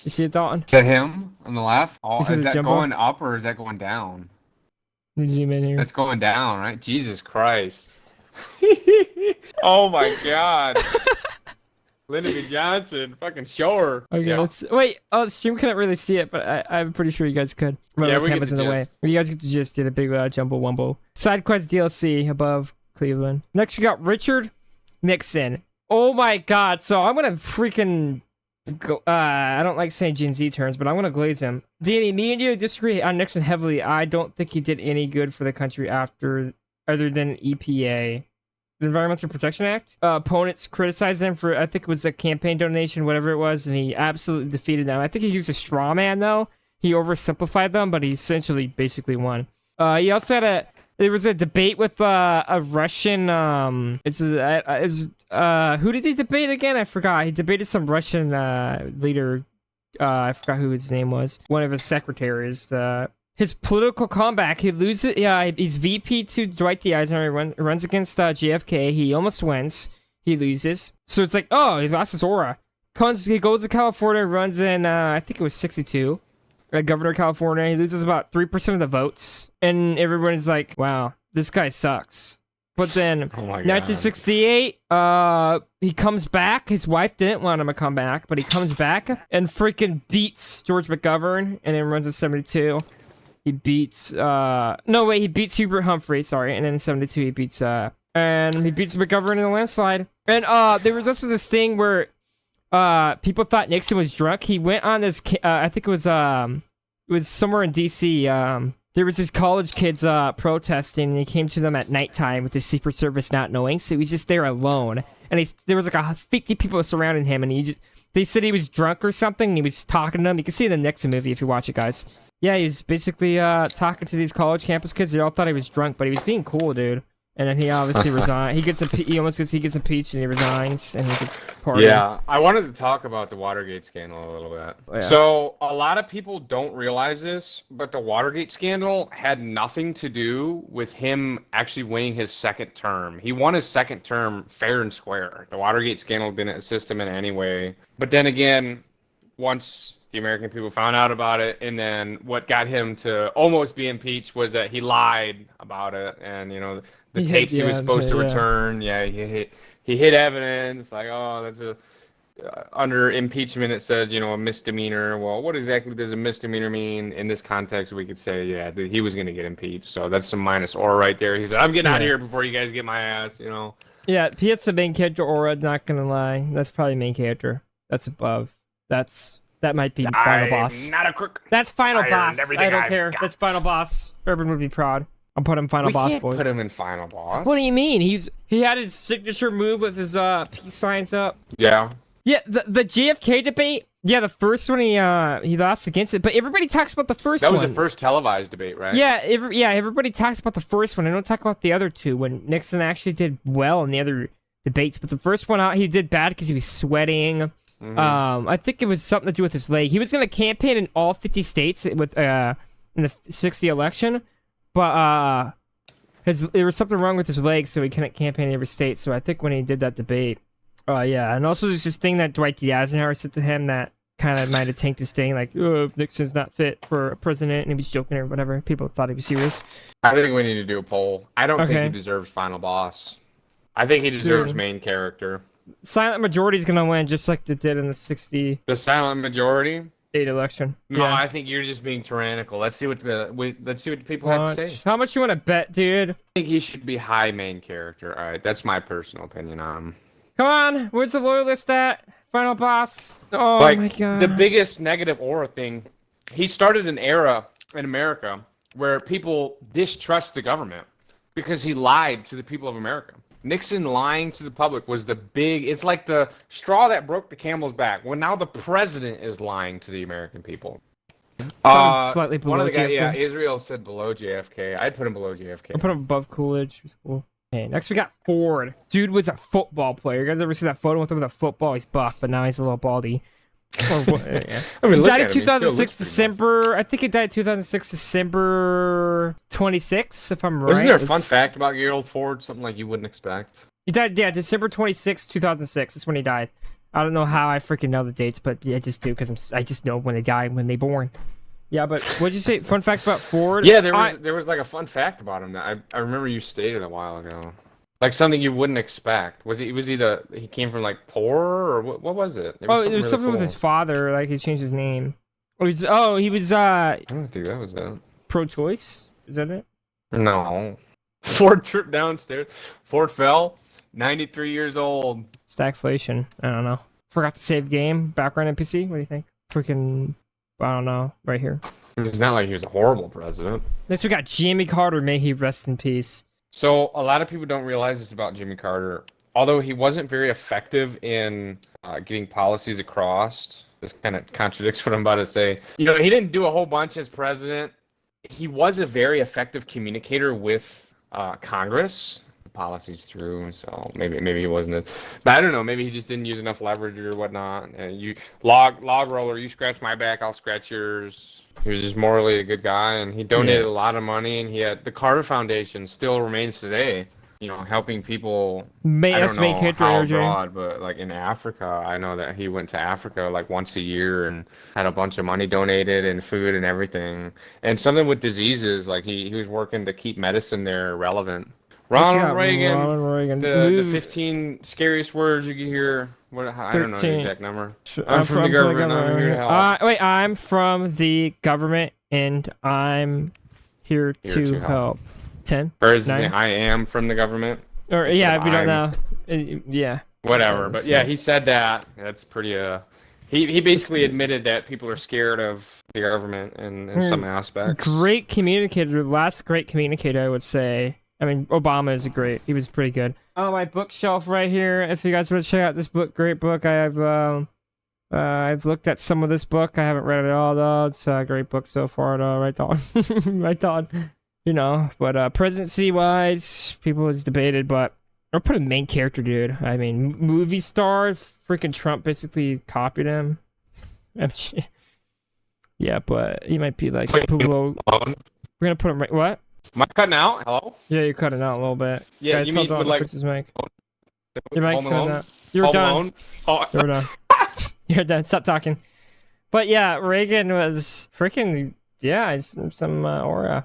You see it, Dalton? Is that him on the left? Is that jumbo? Going up or is that going down? Let me zoom in here. That's going down, right? Jesus Christ. Oh my God. Lyndon B. Johnson, fucking show her. Okay, Yeah. wait. Oh, the stream couldn't really see it, but I'm pretty sure you guys could. Well, Yeah, the we get camera's the in the way. gist. You guys get to just did a big jumble wumble. Side quest DLC above Cleveland. Next, we got Richard Nixon. Oh my God! So I'm gonna freaking go. I don't like saying Gen Z terms, but I'm gonna glaze him. Danny, me and you disagree on Nixon heavily. I don't think he did any good for the country after, other than EPA. The Environmental Protection Act. Opponents criticized him for, I think it was a campaign donation, whatever it was, and he absolutely defeated them. I think he used a straw man, though. He oversimplified them, but he essentially basically won. He also had there was a debate with a Russian, who did he debate again? I forgot. He debated some Russian leader. I forgot who his name was. One of his secretaries. His political comeback, he loses. Yeah, he's VP to Dwight D. Eisenhower. Runs against JFK. He almost wins. He loses. So it's like, oh, he lost his aura. He goes to California, runs in, I think it was 62. Governor of California. He loses about 3% of the votes. And everyone's like, wow, this guy sucks. But then, Oh my God. 1968, he comes back. His wife didn't want him to come back, but he comes back and freaking beats George McGovern and then runs in 72. He beats, he beats Hubert Humphrey, sorry, and then in 72 he beats McGovern in a landslide. And, there was also this thing where, people thought Nixon was drunk. He went on this, I think it was somewhere in DC, there was these college kids, protesting, and he came to them at nighttime with the Secret Service not knowing, so he was just there alone. And there was like 50 people surrounding him, and they said he was drunk or something, and he was talking to them. You can see it in the Nixon movie if you watch it, guys. Yeah, he's basically talking to these college campus kids. They all thought he was drunk, but he was being cool, dude. And then he obviously resigned. He gets impeached and he resigns and he gets pardoned. Yeah, I wanted to talk about the Watergate scandal a little bit. Yeah. So a lot of people don't realize this, but the Watergate scandal had nothing to do with him actually winning his second term. He won his second term fair and square. The Watergate scandal didn't assist him in any way. But then again, once the American people found out about it, and then what got him to almost be impeached was that he lied about it, and the tapes he was supposed to return. Yeah, he hid evidence. Like, oh, that's under impeachment. It says a misdemeanor. Well, what exactly does a misdemeanor mean in this context? We could say, yeah, that he was going to get impeached. So that's some minus aura right there. He said, I'm getting out of here before you guys get my ass. Yeah, Piet's the main character aura. Not gonna lie, that's probably main character. That's above. That might be final boss. Not a crook. That's final boss. everything I don't I've care. got. That's final boss. Urban would be proud. I'll put him final boss, can't boys. put him in final boss. What do you mean? He had his signature move with his peace signs up. Yeah. Yeah, the JFK debate. Yeah, the first one he lost against it, but everybody talks about the first one. That was the first televised debate, right? Yeah, everybody talks about the first one. I don't talk about the other two when Nixon actually did well in the other debates. But the first one out, he did bad because he was sweating. Mm-hmm. I think it was something to do with his leg. He was going to campaign in all 50 states with in the 60 election, but there was something wrong with his leg, so he couldn't campaign in every state. So I think when he did that debate, yeah, and also there's this thing that Dwight D. Eisenhower said to him that kind of might have tanked his thing, like, oh, Nixon's not fit for a president, and he was joking or whatever. People thought he was serious. I think we need to do a poll. I don't think he deserves final boss. I think he deserves main character. Silent majority is gonna win, just like they did in the 68 The silent majority? election. No, Yeah. I think you're just being tyrannical. Let's see what the people have to say. How much you want to bet, dude? I think he should be high main character. All right, that's my personal opinion on him. Come on, where's the loyalist at? Final boss. Oh my god. The biggest negative aura thing, he started an era in America where people distrust the government because he lied to the people of America. Nixon lying to the public was it's like the straw that broke the camel's back. Well, now the president is lying to the American people. Slightly below one of the guys, JFK. yeah, Israel said below JFK. I'd put him below JFK. I'll put him above Coolidge. He was cool. Okay, next we got Ford. Dude was a football player. You guys ever see that photo with him with a football? He's buff, but now he's a little baldy. Yeah. I mean, He look died at in him. He still 2006 looks pretty December. I think he died in 2006 December 26, if I'm right. Isn't there a fun It's- fact about Gerald Ford? Something like you wouldn't expect. He died, yeah, December 26, 2006. That's when he died. I don't know how I freaking know the dates, but yeah, I just do because I just know when they die, when they born. Yeah, but what'd you say? Fun fact about Ford? Yeah, there was like a fun fact about him that I remember you stated a while ago. Like something you wouldn't expect. He came from like poor or what was it? It was Oh, there's something really with his cool. father, like he changed his name. He was I don't think that was it. pro-choice. Is that it? No. Ford tripped downstairs. Ford fell. 93 years old. Stagflation. I don't know. Forgot to save game. Background NPC. What do you think? Freaking, I don't know. Right here. It's not like he was a horrible president. Next we got Jimmy Carter. May he rest in peace. So a lot of people don't realize this about Jimmy Carter. Although he wasn't very effective in getting policies across, this kind of contradicts what I'm about to say. You know, he didn't do a whole bunch as president. He was a very effective communicator with Congress, policies through. So maybe he wasn't. But I don't know. Maybe he just didn't use enough leverage or whatnot. You log roller, you scratch my back, I'll scratch yours. He was just morally a good guy, and he donated a lot of money. And he had the Carter Foundation still remains today. You know, helping people. I don't know how abroad, but like in Africa, I know that he went to Africa like once a year and had a bunch of money donated and food and everything. And something with diseases, like he was working to keep medicine there relevant. Ronald Reagan. The 15 scariest words you can hear. I don't know the exact number. I'm from the government. I'm here to help. Wait, I'm from the government and I'm here to help. 10? Or is 9? I am from the government? Or yeah, if you don't know. Yeah. Whatever, but yeah, he said that. That's pretty he basically admitted that people are scared of the government in some aspects. Great communicator, last great communicator I would say. I mean, Obama is he was pretty good. Oh, my bookshelf right here. If you guys want to check out this book, great book. I've looked at some of this book. I haven't read it all though. It's a great book so far though, right on. Right on. You know, but presidency-wise, people has debated, but I'll put a main character, dude. I mean, movie star, freaking Trump basically copied him. Yeah, but he might be like below. We're gonna put him right. What? Am I cutting out? Hello? Yeah, you're cutting out a little bit. Yeah, guys, you mean with like his mic. Your mic's cutting out. You're done. Oh. You're done. You're done. Stop talking. But yeah, Reagan was freaking. Yeah, some aura.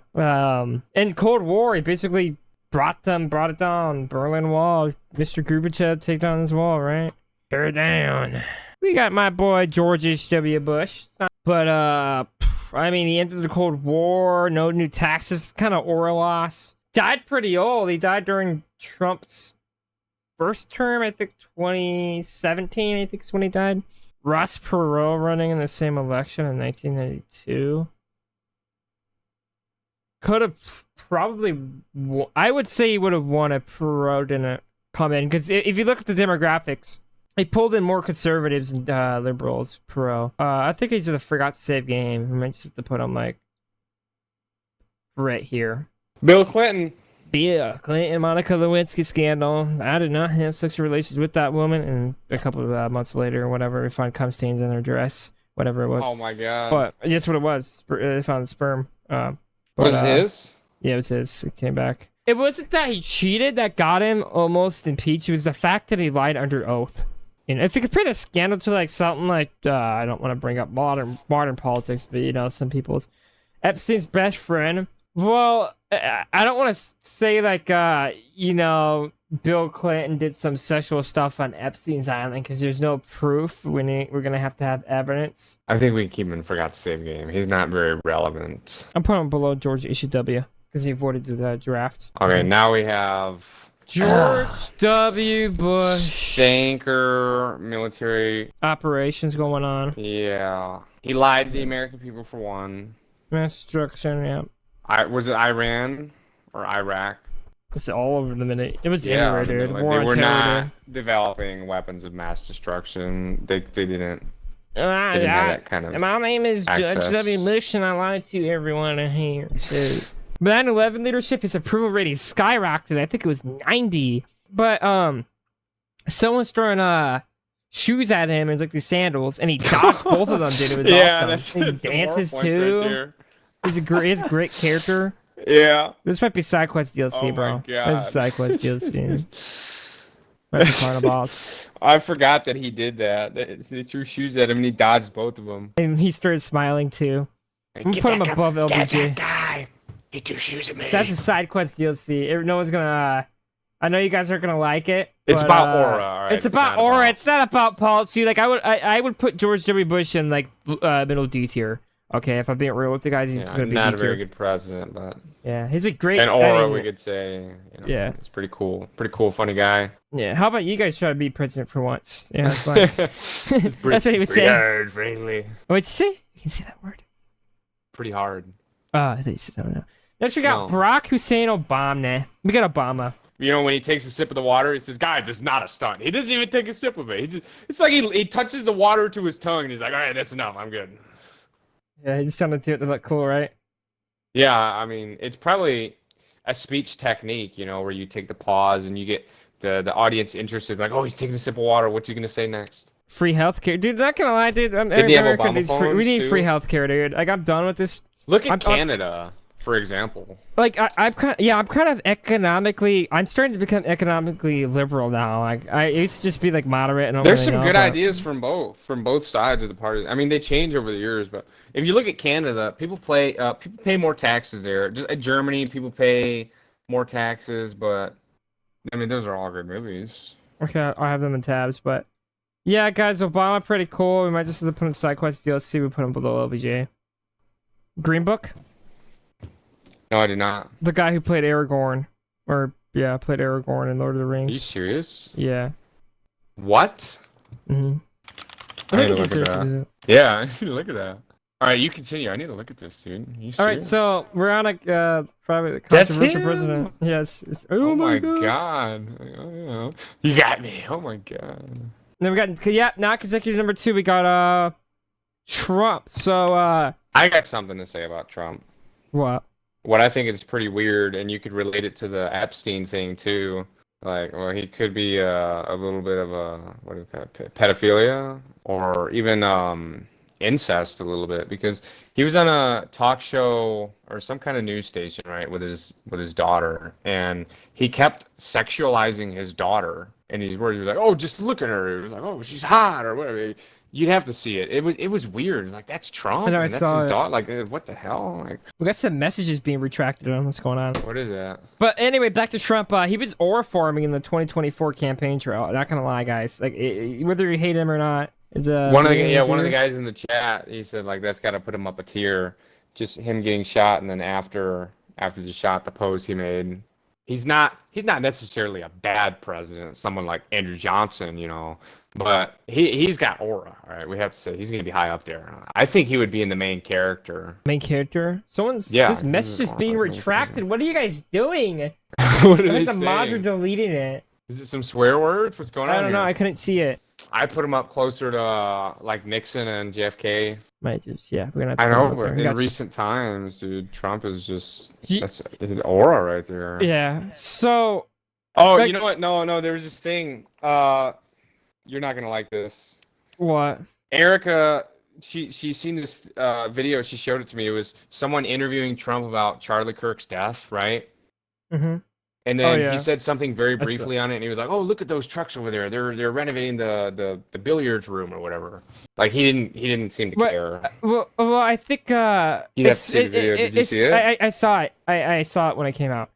In Cold War, he basically brought it down. Berlin Wall. Mr. Gorbachev take down his wall, right? Tear it down. We got my boy George H.W. Bush. But I mean, he ended the Cold War. No new taxes. Kind of aura loss. Died pretty old. He died during Trump's first term. I think 2017. I think is when he died. Ross Perot running in the same election in 1992. Could have probably, I would say he would have won if Perot didn't come in. Because if you look at the demographics, he pulled in more conservatives and liberals, Perot. I think he's in the forgot to save game. I might just have to put him like right here. Bill Clinton. Bill Clinton, Monica Lewinsky scandal. I did not have sexual relations with that woman. And a couple of months later, or whatever, we found cum stains in her dress. Whatever it was. Oh my god. But that's what it was. They found the sperm. Was it his? Yeah, it was his. It came back. It wasn't that he cheated that got him almost impeached. It was the fact that he lied under oath. You know, if you compare the scandal to like something like I don't want to bring up modern politics, but you know, some people's Epstein's best friend. Well, I don't want to say like you know, Bill Clinton did some sexual stuff on Epstein's island because there's no proof. We're gonna have to have evidence. I think we keep him in forgot to save game. He's not very relevant. I'm putting him below George H.W. because he avoided the draft. Okay, now we have George W. Bush. Stanker military Operations going on. Yeah, he lied to the American people for one. Mass destruction. Yeah. Was it Iran or Iraq? It's all over the minute. It was everywhere, dude. Like, they were not developing weapons of mass destruction. They didn't. They didn't have that kind of my name is access. Judge W. Bush, and I lied to everyone in here. So, 9/11 leadership, his approval rating skyrocketed. I think it was 90. But someone's throwing shoes at him and like these sandals, and he dodged both of them, dude. It was awesome. He dances too. He's a great character. Yeah. This might be SideQuest DLC, bro. This is SideQuest DLC. Might be Final Boss. I forgot that he did that. They threw shoes at him and he dodged both of them. And he started smiling too. I'm gonna put him above LBJ. That guy. He threw shoes at me. So that's a SideQuest DLC. No one's gonna I know you guys are gonna like it. It's but, about aura, all right? It's about aura. It's not about policy. Like I would put George W. Bush in like middle D tier. Okay, if I'm being real with you guys, he's gonna be not D a tier. very good president, but Yeah, he's a great. and aura, I mean, we could say. You know, yeah. it's pretty cool, funny guy. Yeah, how about you guys try to be president for once? Yeah, it's like that's what he would say. Hard, friendly. What'd you say? You can say that word. Pretty hard. I think you said something. Next we got No. Barack Hussein Obama. We got Obama. You know, when he takes a sip of the water, he says, "Guys, it's not a stunt." He doesn't even take a sip of it. It's like he touches the water to his tongue, and he's like, "All right, that's enough. I'm good." Yeah, he just sounded to look cool, right? Yeah, I mean, it's probably a speech technique, you know, where you take the pause and you get the audience interested. Like, oh, he's taking a sip of water. What's he gonna say next? Free healthcare, dude. Not gonna lie, dude. Did he have America Obama needs free. We phones, need too? free healthcare, dude. Like I'm done with this. Look at I'm- Canada, for example. Like I'm kind of economically. I'm starting to become economically liberal now. Like I used to just be like moderate and. There's some good ideas from both sides of the party. I mean, they change over the years, but if you look at Canada, people pay more taxes there. Just at Germany, people pay more taxes, but I mean, those are all good movies. Okay, I'll have them in tabs, but yeah, guys, Obama pretty cool. We might just have to put in side quest DLC. We put him below LBJ. Green Book, No, I did not. the guy who played Aragorn, played Aragorn in Lord of the Are you Rings. serious? Yeah. What? Mm-hmm. I need to look at that. Yeah, I need to look at that. All right, you continue. I need to look at this, dude. You serious? All right, so we're on a probably That's controversial him? president. Yes. Oh my god. Oh, you got me. Oh my god. Then we got now consecutive number 2. We got Trump. So I got something to say about Trump. what? What I think is pretty weird, and you could relate it to the Epstein thing too. Like, well, he could be a little bit of a what is that, pedophilia, or even incest a little bit, because he was on a talk show or some kind of news station, right, with his daughter, and he kept sexualizing his daughter. And these words, he was like, "Oh, just look at her." He was like, "Oh, she's hot," or whatever. You'd have to see it. It was weird. Like, that's Trump. I know, I and that's saw his it. daughter. Like, what the hell? Like, We got some messages being retracted on what's going on. what is that? But anyway, back to Trump. He was aura farming in the 2024 campaign trail. Not gonna lie, guys. Like whether you hate him or not, it's One of the guys in the chat, he said like that's got to put him up a tier. Just him getting shot, and then after the shot, the pose he made. He's not necessarily a bad president, someone like Andrew Johnson, you know, but he's got aura. All right, we have to say he's gonna be high up there. I think he would be in the main character. Main character. This this message is being retracted. What are you guys doing? What are I they think the mods are saying? deleting it. Is it some swear words? What's going on I don't know. here? I couldn't see it. I put him up closer to like Nixon and JFK. Might just we're gonna have to I put it know, up there. but We in got recent times, dude, Trump is just Ye- that's his aura right there. Yeah. So Oh, like- you know what? No, there was this thing. You're not gonna like this. what? Erica, she seen this video. She showed it to me. It was someone interviewing Trump about Charlie Kirk's death, right? Mm-hmm. And then yeah. he said something very I saw- briefly on it, and he was like, "Oh, look at those trucks over there. They're renovating the billiards room or whatever." Like he didn't seem to What- care. Well, I think You'd have to see the video. Did you see it? I saw it. I saw it when it came out.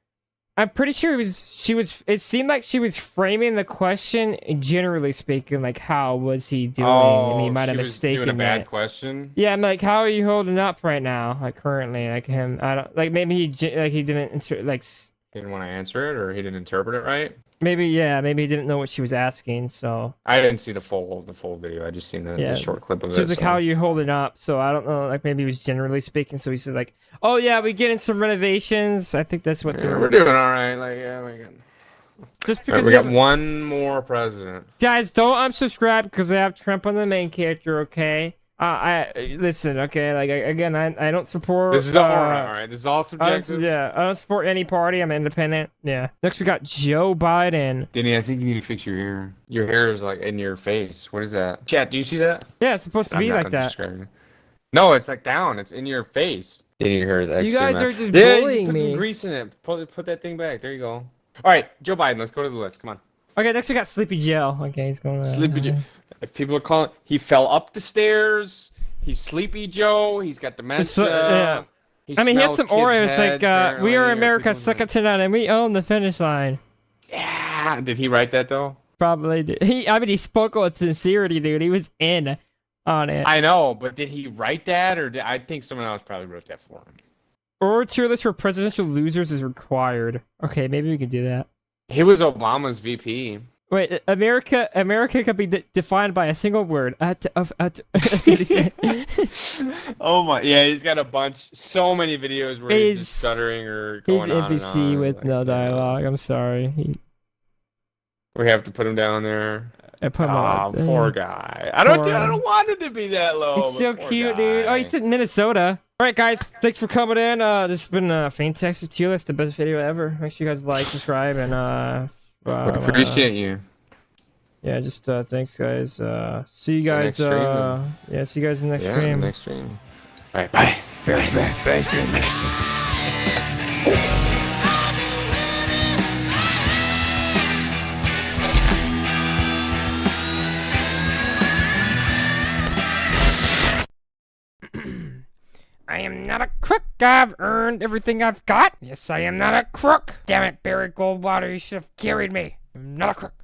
I'm pretty sure it seemed like she was framing the question, generally speaking, like how was he doing, and he might have she was doing a mistaken bad it. question. Yeah, I'm like, how are you holding up right now, like currently, like him? I don't like maybe he didn't He didn't want to answer it, or he didn't interpret it right. maybe he didn't know what she was asking, so. I didn't see the full video. I just seen the Yeah. short clip of So it. it's like, so- how are you holding up? So I don't know, like maybe he was generally speaking. So he said like, oh yeah, we getting some renovations. I think that's what Yeah, they're we're doing all right. Like, yeah, we got. just All right, because we we got have, one more president. guys, don't unsubscribe because I have Trump on the main character. Okay, I listen. Okay, like again, I don't support. This is all right. This is all subjective. I don't support any party. I'm independent. Yeah. Next we got Joe Biden. Danny, I think you need to fix your hair. Your hair is like in your face. What is that? Chat, do you see that? Yeah, it's supposed to I'm be not like that. unsubscribing. No, it's like down. It's in your face. Danny, your hair is actually. You guys mad. are just Yeah, you bullying put me. some grease in it. Put that thing back. There you go. All right, Joe Biden. Let's go to the list. Come on. Okay, next we got Sleepy Joe. Okay, he's going. Sleepy Joe. If people are calling, he fell up the stairs. He's Sleepy Joe. He's got dementia. So, yeah. He I mean, he had smells some kids' aura. It's like, head, we are apparently, or America's people- second to none, and we own the finish line. Yeah. Did he write that though? Probably did. I mean, he spoke with sincerity, dude. He was in on it. I know, but did he write that, or I think someone else probably wrote that for him? Or tier list for presidential losers is required. Okay, maybe we can do that. He was Obama's VP. Wait, America could be defined by a single word. That's what he said. Oh my, yeah, he's got a bunch, so many videos where he's just stuttering or He's going on and NPC on. with Like, no dialogue. I'm sorry. We have to put him down there. I put him up. Poor guy. I don't Poor- want it to be that low. He's but so poor cute, dude. Oh, guy. he's in Minnesota. All right, guys. Thanks for coming in. This has been a fantastic tier list, the best video ever. Make sure you guys like, subscribe, and Appreciate you. yeah, just thanks, guys. See you guys. next stream, then. Yeah, see you guys in the next Yeah, stream. next stream. All right, bye. I am not a crook. I've earned everything I've got. Yes, I am not a crook. Damn it, Barry Goldwater, you should have carried me. I'm not a crook.